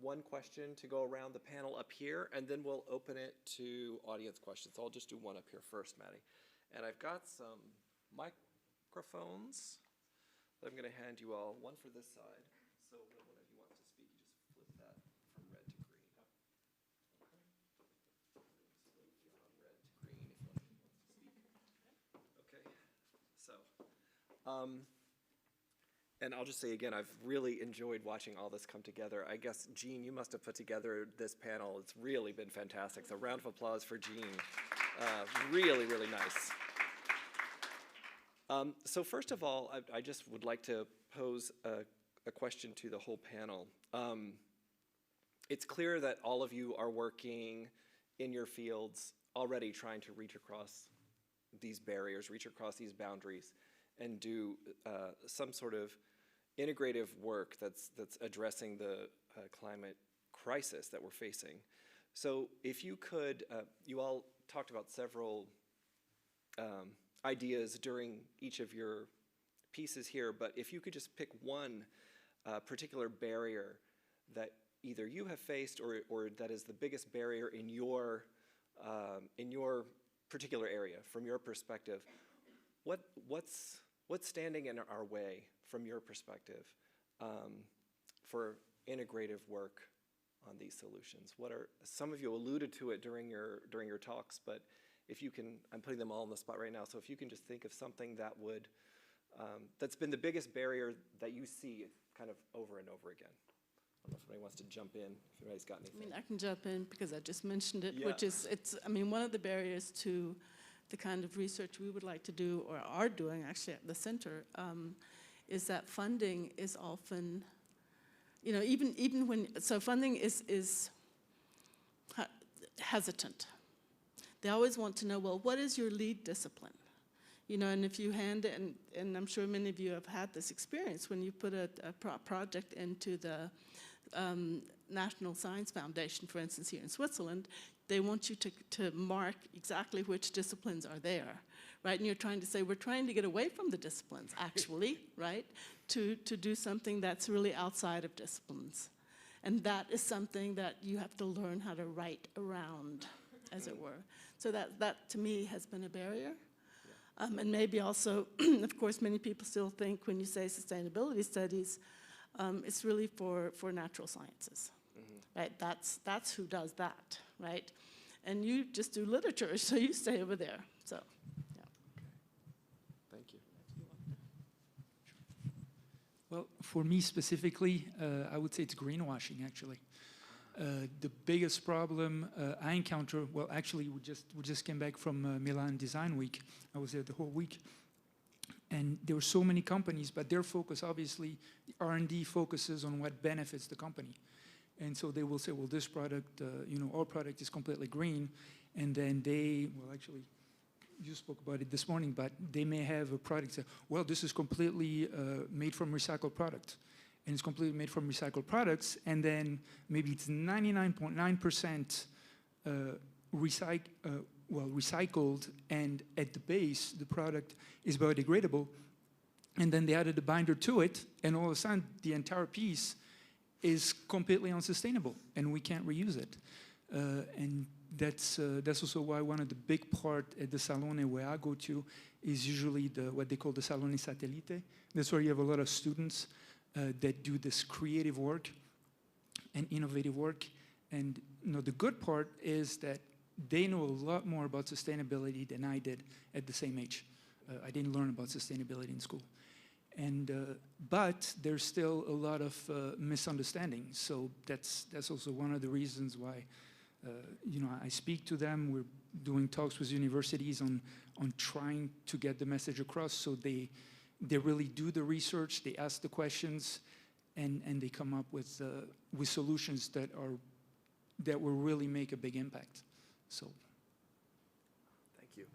one question to go around the panel up here, and then we'll open it to audience questions. So I'll just do one up here first, Maddie. And I've got some microphones that I'm going to hand you all, one for this side. So when one of you wants to speak, you just flip that from red to green. Okay. Just flip it on red to green if one of you wants to speak. Okay. So, and I'll just say again, I've really enjoyed watching all this come together. I guess, Jean, you must have put together this panel. It's really been fantastic. So round of applause for Jean. Really, really nice. So first of all, I just would like to pose a question to the whole panel. It's clear that all of you are working in your fields already trying to reach across these barriers, reach across these boundaries, and do some sort of integrative work that's addressing the climate crisis that we're facing. So if you could, you all talked about several ideas during each of your pieces here, but if you could just pick one particular barrier that either you have faced or that is the biggest barrier in your particular area, from your perspective, what's standing in our way from your perspective for integrative work on these solutions? What are, some of you alluded to it during your talks, but if you can, I'm putting them all on the spot right now, so if you can just think of something that would, that's been the biggest barrier that you see kind of over and over again. I don't know if anybody wants to jump in, if anybody's got anything. I mean, I can jump in because I just mentioned it, Yeah. which is, I mean, one of the barriers to the kind of research we would like to do, or are doing actually at the center, is that funding is often, you know, even when, so funding is hesitant. They always want to know, well, what is your lead discipline? You know, and if you hand it, and I'm sure many of you have had this experience, when you put a project into the National Science Foundation, for instance, here in Switzerland, they want you to mark exactly which disciplines are there, right? And you're trying to say, we're trying to get away from the disciplines, actually, right? To do something that's really outside of disciplines. And that is something that you have to learn how to write around, as it were. So that to me has been a barrier. And maybe also, of course, many people still think when you say sustainability studies, it's really for natural sciences, right? That's who does that, right? And you just do literature, so you stay over there. So, yeah. Thank you. Well, for me specifically, I would say it's greenwashing, actually. The biggest problem I encounter, well, actually, we just came back from Milan Design Week. I was there the whole week. And there were so many companies, but their focus, obviously, the R&D focuses on what benefits the company. And so they will say, well, this product, you know, our product is completely green. And then they, well, actually, you spoke about it this morning, but they may have a product that, well, this is completely made from recycled product. And it's completely made from recycled products, and then maybe it's 99.9% recycled, and at the base, the product is biodegradable, and then they added a binder to it, and all of a sudden, the entire piece is completely unsustainable, and we can't reuse it. And that's also why one of the big part at the Salone where I go to is usually what they call the Salone Satellite. That's where you have a lot of students that do this creative work and innovative work. And you know, the good part is that they know a lot more about sustainability than I did at the same age. I didn't learn about sustainability in school. And, but there's still a lot of misunderstanding. So that's also one of the reasons why You know, I speak to them. We're doing talks with universities on trying to get the message across, so they really do the research, they ask the questions, and they come up with solutions that will really make a big impact. So, thank you.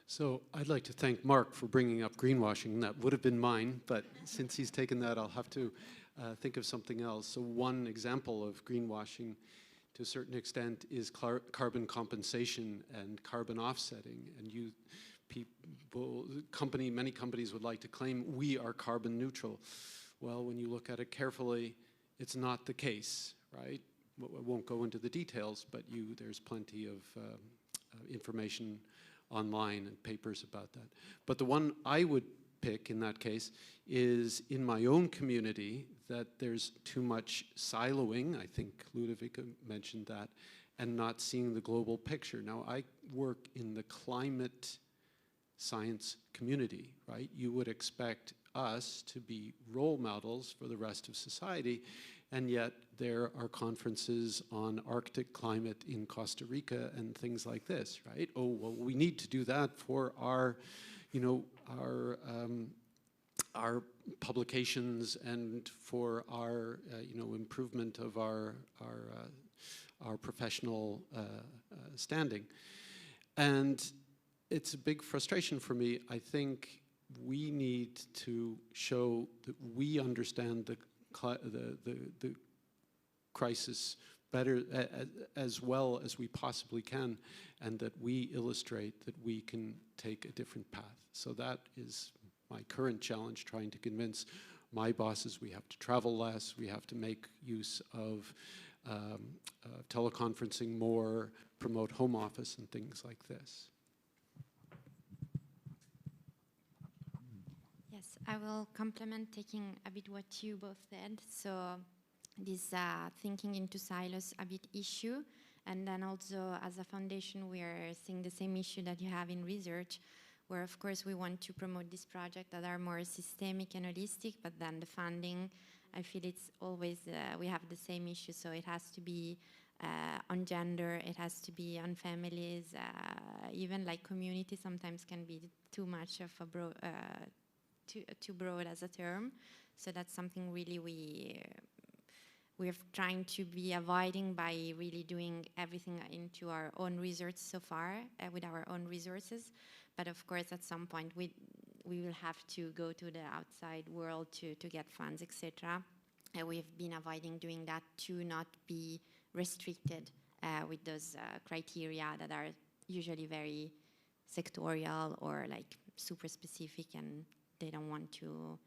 So I'd like to thank Mark for bringing up greenwashing. That would have been mine, but since he's taken that, I'll have to think of something else. So one example of greenwashing to a certain extent is carbon compensation and carbon offsetting. And many companies would like to claim we are carbon neutral. Well, when you look at it carefully, it's not the case, right? I won't go into the details, but there's plenty of information online and papers about that. But the one I would pick in that case is in my own community that there's too much siloing. I think Ludovica mentioned that, and not seeing the global picture. Now, I work in the climate science community, right? You would expect us to be role models for the rest of society, and yet there are conferences on Arctic climate in Costa Rica and things like this, right? Oh, well, we need to do that for our, you know, our publications and for our, you know, improvement of our professional standing. And it's a big frustration for me. I think we need to show that we understand the crisis better, as well as we possibly can, and that we illustrate that we can take a different path. So that is my current challenge, trying to convince my bosses we have to travel less, we have to make use of teleconferencing more, promote home office and things like this. Yes, I will complement taking a bit what you both said. So this thinking into silos a bit issue, and then also as a foundation we are seeing the same issue that you have in research, where of course we want to promote these projects that are more systemic and holistic, but then the funding, I feel it's always, we have the same issue, so it has to be on gender, it has to be on families, even like community sometimes can be too much of a too broad as a term. So that's something really we're trying to be avoiding by really doing everything into our own research so far with our own resources. But of course, at some point, we will have to go to the outside world to get funds, etc. We've been avoiding doing that to not be restricted with those criteria that are usually very sectorial or like super specific, and they don't want to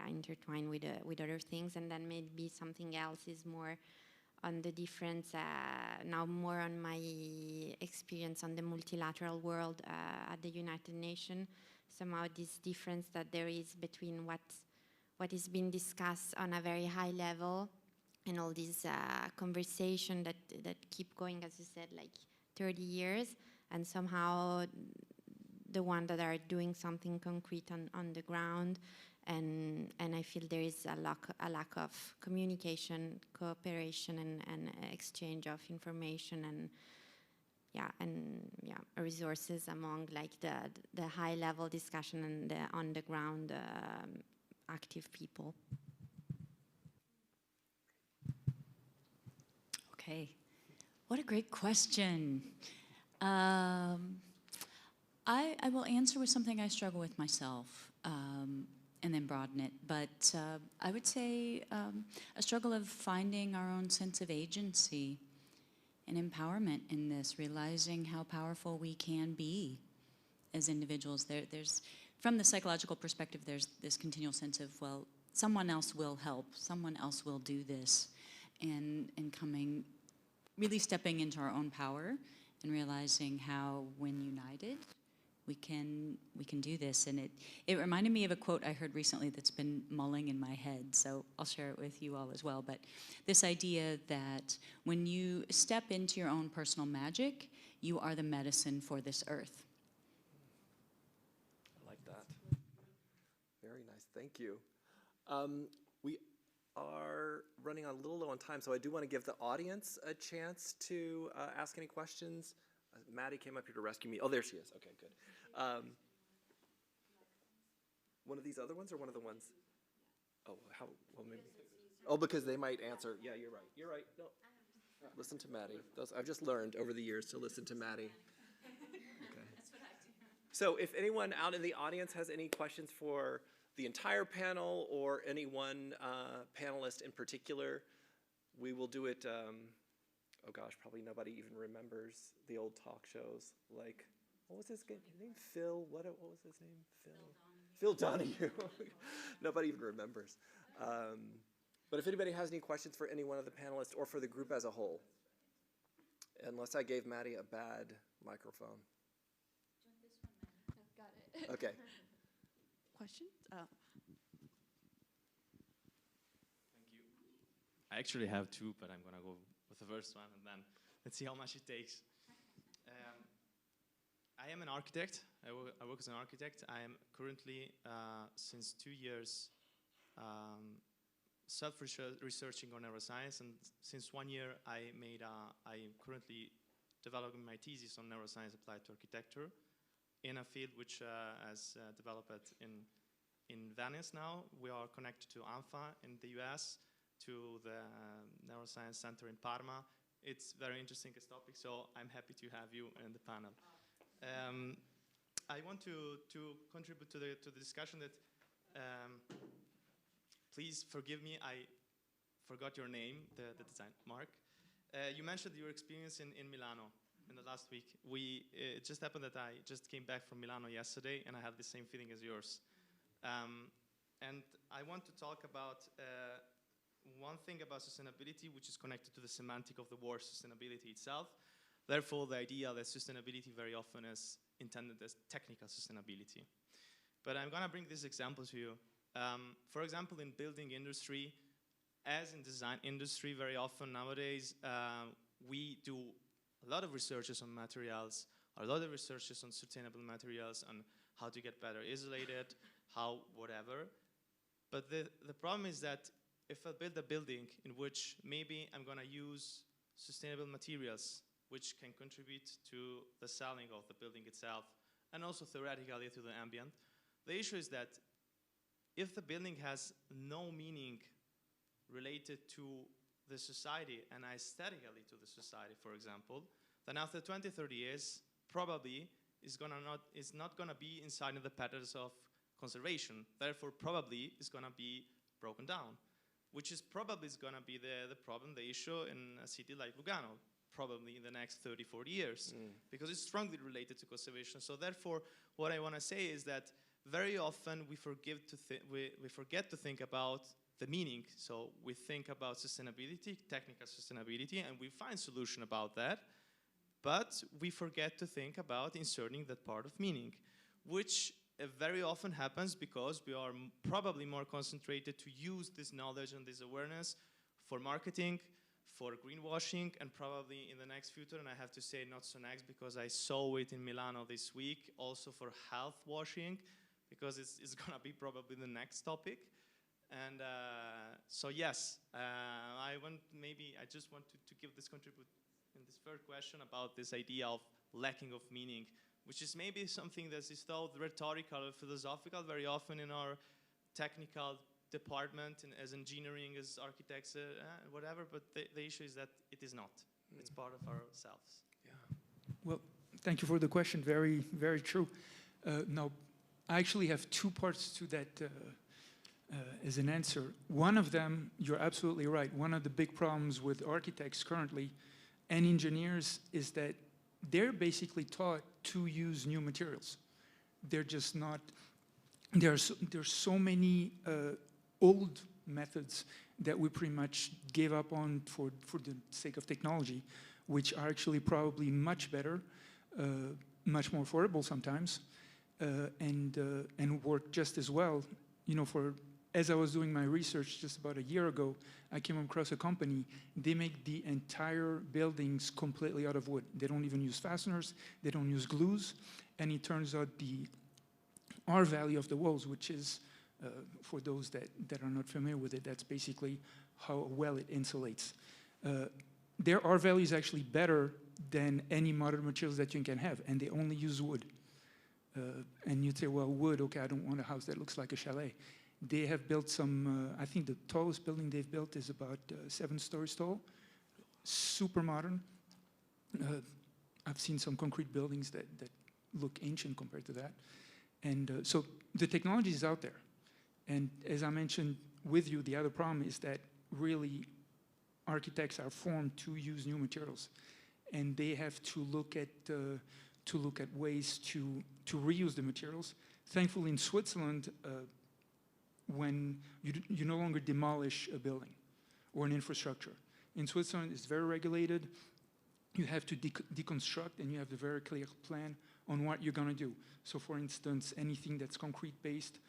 intertwine with other things. And then maybe something else is more on the difference, now more on my experience on the multilateral world at the United Nations, somehow this difference that there is between what is being discussed on a very high level and all these conversation that keep going, as you said, like 30 years, and somehow the ones that are doing something concrete on the ground. And I feel there is a lack of communication, cooperation, and exchange of information and resources among like the high level discussion and the on the ground active people. Okay, what a great question. I will answer with something I struggle with myself. And then broaden it. But I would say a struggle of finding our own sense of agency and empowerment in this, realizing how powerful we can be as individuals. There's, from the psychological perspective, there's this continual sense of, well, someone else will help, someone else will do this, and really stepping into our own power and realizing how, when united, we can do this. And it reminded me of a quote I heard recently that's been mulling in my head, so I'll share it with you all as well. But this idea that when you step into your own personal magic, you are the medicine for this earth. I like that. Very nice, thank you. We are running on a little low on time, so I do want to give the audience a chance to ask any questions. Maddie came up here to rescue me. Oh, there she is. Okay, good. One of these other ones or one of the ones? Oh, how? Well, maybe. Oh, because they might answer. Yeah, you're right. You're right. No. Listen to Maddie. I've just learned over the years to listen to Maddie. Okay. So if anyone out in the audience has any questions for the entire panel or any one panelist in particular, we will do it. Oh gosh, probably nobody even remembers the old talk shows. Like, what was his name? Phil. What was his name? Phil Donahue. Nobody even remembers. But if anybody has any questions for any one of the panelists or for the group as a whole, unless I gave Maddie a bad microphone. Got it. Okay. Questions? Thank you. I actually have two, but I'm gonna go with the first one, and then let's see how much it takes. I am an architect. I work as an architect. I am currently, since 2 years, self-researching on neuroscience, and since 1 year I am currently developing my thesis on neuroscience applied to architecture in a field which has developed in Venice now. We are connected to ANFA in the US, to the Neuroscience Center in Parma. It's very interesting as topic, so I'm happy to have you in the panel. I want to contribute to the discussion that, please forgive me, I forgot your name, the design, Mark. You mentioned your experience in Milano in the last week. It just happened that I just came back from Milano yesterday, and I had the same feeling as yours. And I want to talk about one thing about sustainability, which is connected to the semantic of the word sustainability itself. Therefore, the idea that sustainability very often is intended as technical sustainability. But I'm gonna bring this example to you. For example, in building industry, as in design industry, very often nowadays, we do a lot of researches on materials, a lot of researches on sustainable materials, on how to get better isolated, how whatever. But the problem is that if I build a building in which maybe I'm gonna use sustainable materials, which can contribute to the selling of the building itself, and also theoretically to the ambient, the issue is that if the building has no meaning related to the society and aesthetically to the society, for example, then after 20, 30 years, probably is not gonna be inside of the patterns of conservation. Therefore, probably is gonna be broken down, which is probably gonna be the problem, the issue in a city like Lugano, probably in the next 30, 40 years, because it's strongly related to conservation. So therefore, what I wanna say is that very often we forget to think about the meaning. So we think about sustainability, technical sustainability, and we find solution about that, but we forget to think about inserting that part of meaning, which very often happens because we are probably more concentrated to use this knowledge and this awareness for marketing, for greenwashing, and probably in the next future, and I have to say not so next because I saw it in Milano this week, also for health washing, because it's gonna be probably the next topic. And so yes, I just want to give this contribute in this third question about this idea of lacking of meaning, which is maybe something that is thought rhetorical or philosophical very often in our technical department and as engineering, as architects, whatever, but the issue is that it is not. It's part of ourselves. Yeah. Well, thank you for the question. Very, very true. Now, I actually have two parts to that as an answer. One of them, you're absolutely right. One of the big problems with architects currently and engineers is that they're basically taught to use new materials. They're just not, there's so many old methods that we pretty much gave up on for the sake of technology, which are actually probably much better, much more affordable sometimes, and work just as well. You know, as I was doing my research just about a year ago, I came across a company. They make the entire buildings completely out of wood. They don't even use fasteners. They don't use glues. And it turns out the R value of the walls, which is For those that are not familiar with it, that's basically how well it insulates. Their R-value is actually better than any modern materials that you can have, and they only use wood. And you'd say, well, wood, okay, I don't want a house that looks like a chalet. They have built some, I think the tallest building they've built is about 7 stories tall, super modern. I've seen some concrete buildings that look ancient compared to that. And so the technology is out there. And as I mentioned with you, the other problem is that really architects are formed to use new materials. And they have to look at ways to reuse the materials. Thankfully, in Switzerland, when you no longer demolish a building or an infrastructure. In Switzerland, it's very regulated. You have to deconstruct, and you have a very clear plan on what you're going to do. So, for instance, anything that's concrete-based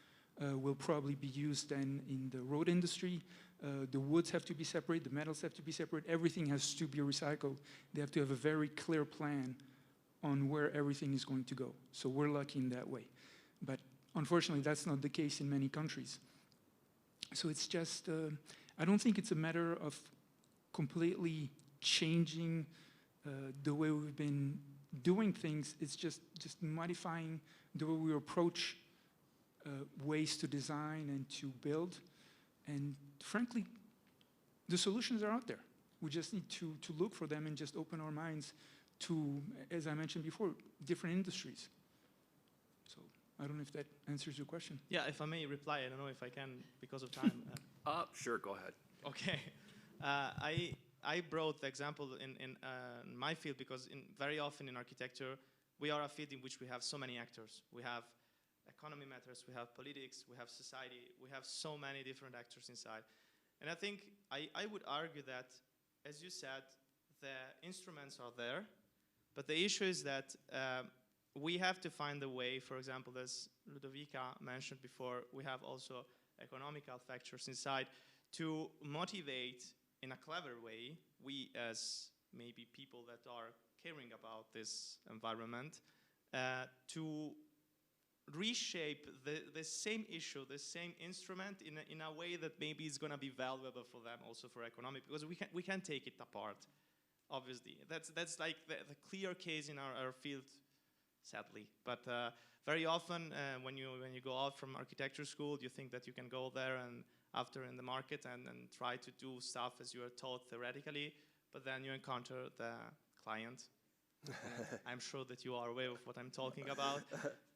will probably be used then in the road industry. The woods have to be separate, the metals have to be separate, everything has to be recycled. They have to have a very clear plan on where everything is going to go. So we're lucky in that way. But unfortunately, that's not the case in many countries. So it's just, I don't think it's a matter of completely changing the way we've been doing things. It's just modifying the way we approach ways to design and to build. And frankly, the solutions are out there. We just need to look for them and just open our minds to, as I mentioned before, different industries. So I don't know if that answers your question. Yeah, if I may reply, I don't know if I can because of time. Sure, go ahead. Okay. I brought the example in my field because very often in architecture, we are a field in which we have so many actors. We have economy matters, we have politics, we have society, we have so many different actors inside. And I think I would argue that, as you said, the instruments are there, but the issue is that we have to find a way, for example, as Ludovica mentioned before, we have also economical factors inside to motivate in a clever way, we as maybe people that are caring about this environment, to reshape the same issue, the same instrument in a way that maybe is going to be valuable for them also for economic, because we can take it apart, obviously. That's like the clear case in our field, sadly. But very often when you go out from architecture school, you think that you can go there and after in the market and try to do stuff as you are taught theoretically, but then you encounter the client. I'm sure that you are aware of what I'm talking about.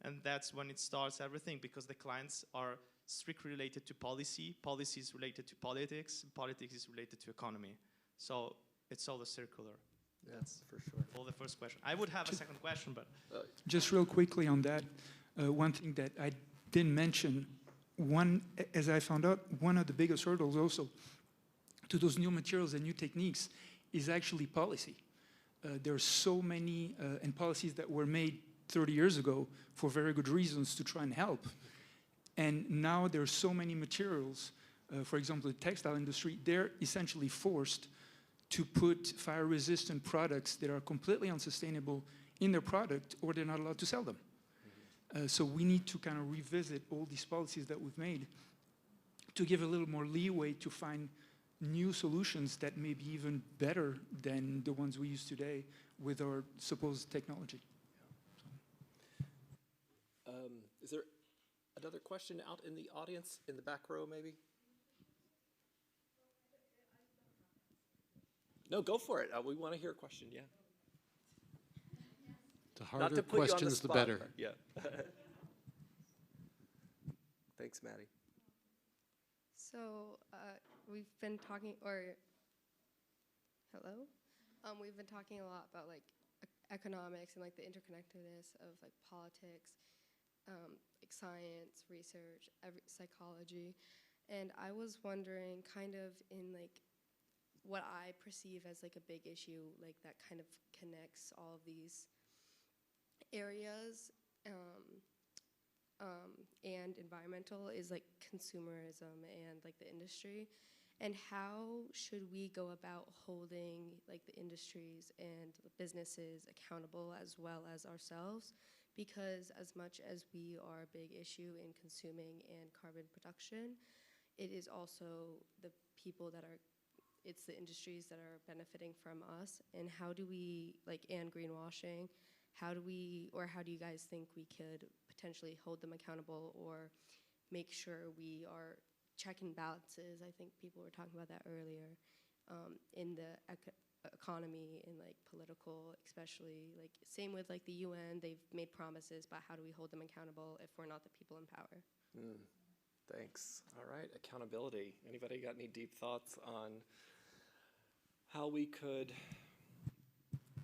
And that's when it starts everything, because the clients are strictly related to policy, policy is related to politics, politics is related to economy. So it's all circular. That's for sure. For the first question. I would have a second question, but... Just real quickly on that, one thing that I didn't mention, as I found out, one of the biggest hurdles also to those new materials and new techniques is actually policy. There are so many and policies that were made 30 years ago for very good reasons to try and help. And now there are so many materials, for example, the textile industry, they're essentially forced to put fire-resistant products that are completely unsustainable in their product, or they're not allowed to sell them. So we need to kind of revisit all these policies that we've made to give a little more leeway to find new solutions that may be even better than the ones we use today with our supposed technology. Is there another question out in the audience, in the back row maybe? No, go for it. We want to hear a question, yeah. The harder questions, the better. Yeah. Thanks, Maddie. So we've been talking, we've been talking a lot about like economics and like the interconnectedness of like politics, like science, research, psychology, and I was wondering, kind of in like what I perceive as like a big issue, like that kind of connects all of these areas and environmental, is like consumerism and like the industry, and how should we go about holding like the industries and the businesses accountable as well as ourselves because as much as we are a big issue in consuming and carbon production, it is also the people that are, it's the industries that are benefiting from us. And how do we, like, and greenwashing, how do you guys think we could potentially hold them accountable or make sure we are checking balances? I think people were talking about that earlier, in the economy and like political, especially, like same with like the UN, they've made promises, but how do we hold them accountable if we're not the people in power? Thanks. All right, accountability. Anybody got any deep thoughts on how we could?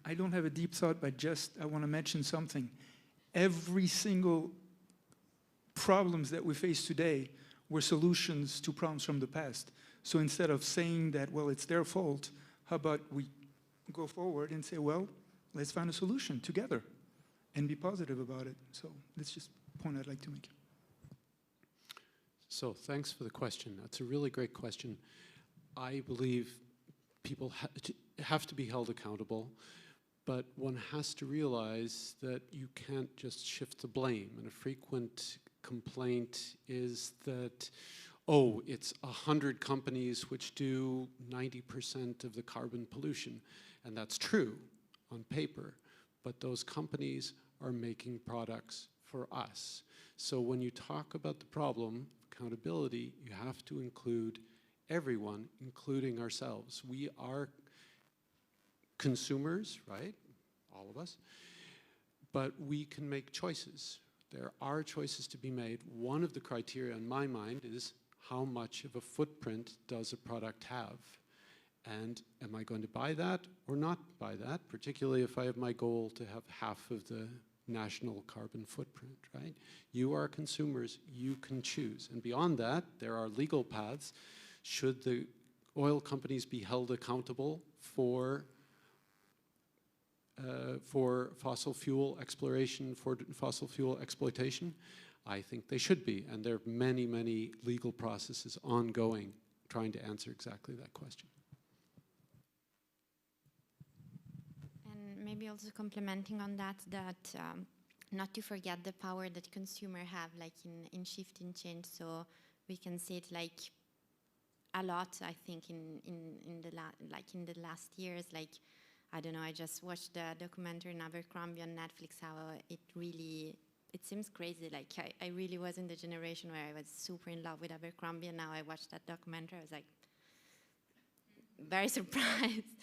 I don't have a deep thought, but just I want to mention something. Every single problems that we face today were solutions to problems from the past. So instead of saying that, well, it's their fault, how about we go forward and say, well, let's find a solution together and be positive about it. So that's just a point I'd like to make. So thanks for the question. That's a really great question. I believe people have to be held accountable, but one has to realize that you can't just shift the blame. And a frequent complaint is that, oh, it's 100 companies which do 90% of the carbon pollution. And that's true on paper, but those companies are making products for us. So when you talk about the problem, accountability, you have to include everyone, including ourselves. We are consumers, right? All of us. But we can make choices. There are choices to be made. One of the criteria in my mind is how much of a footprint does a product have? And am I going to buy that or not buy that, particularly if I have my goal to have half of the national carbon footprint, right? You are consumers, you can choose. And beyond that, there are legal paths. Should the oil companies be held accountable for fossil fuel exploration, for fossil fuel exploitation? I think they should be, and there are many, many legal processes ongoing trying to answer exactly that question. And maybe also complementing on that, not to forget the power that consumer have, like in shifting change. So we can see it like a lot, I think, in the last years. Like, I don't know, I just watched the documentary in Abercrombie on Netflix, how it seems crazy. Like, I really was in the generation where I was super in love with Abercrombie, and now I watched that documentary, I was like very surprised.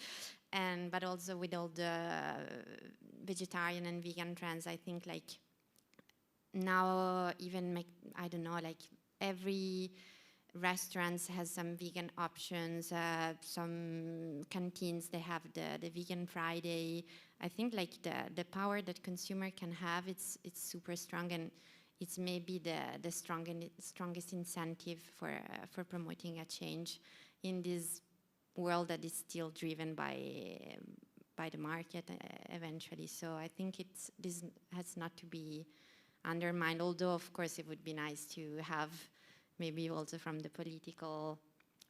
But also with all the vegetarian and vegan trends, I think like now even I don't know, like every restaurants has some vegan options, some canteens, they have the vegan Friday. I think like the power that consumer can have, it's super strong, and it's maybe the strongest incentive for promoting a change in this world that is still driven by the market eventually. So I think this has not to be undermined, although of course it would be nice to have maybe also from the political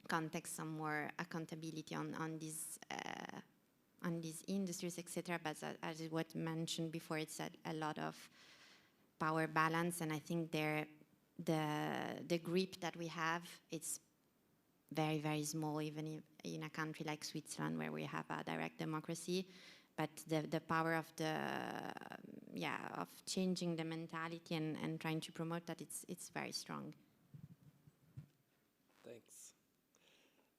context some more accountability on these industries, etc. But as it was mentioned before, it's a lot of power balance, and I think the grip that we have, it's very, very small, even in a country like Switzerland where we have a direct democracy. But the power of of changing the mentality and trying to promote that, it's very strong. Thanks.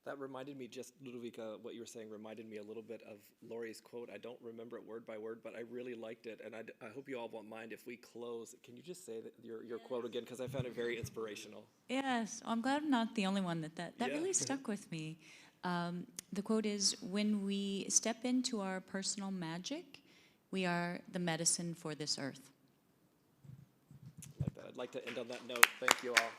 That reminded me, just Ludovica, what you were saying reminded me a little bit of Lori's quote. I don't remember it word by word, but I really liked it, and I hope you all won't mind if we close. Can you just say your quote again, because I found it very inspirational. Yes, I'm glad I'm not the only one that Yeah. really stuck with me. The quote is, when we step into our personal magic, we are the medicine for this earth. Like that. I'd like to end on that note. Thank you all.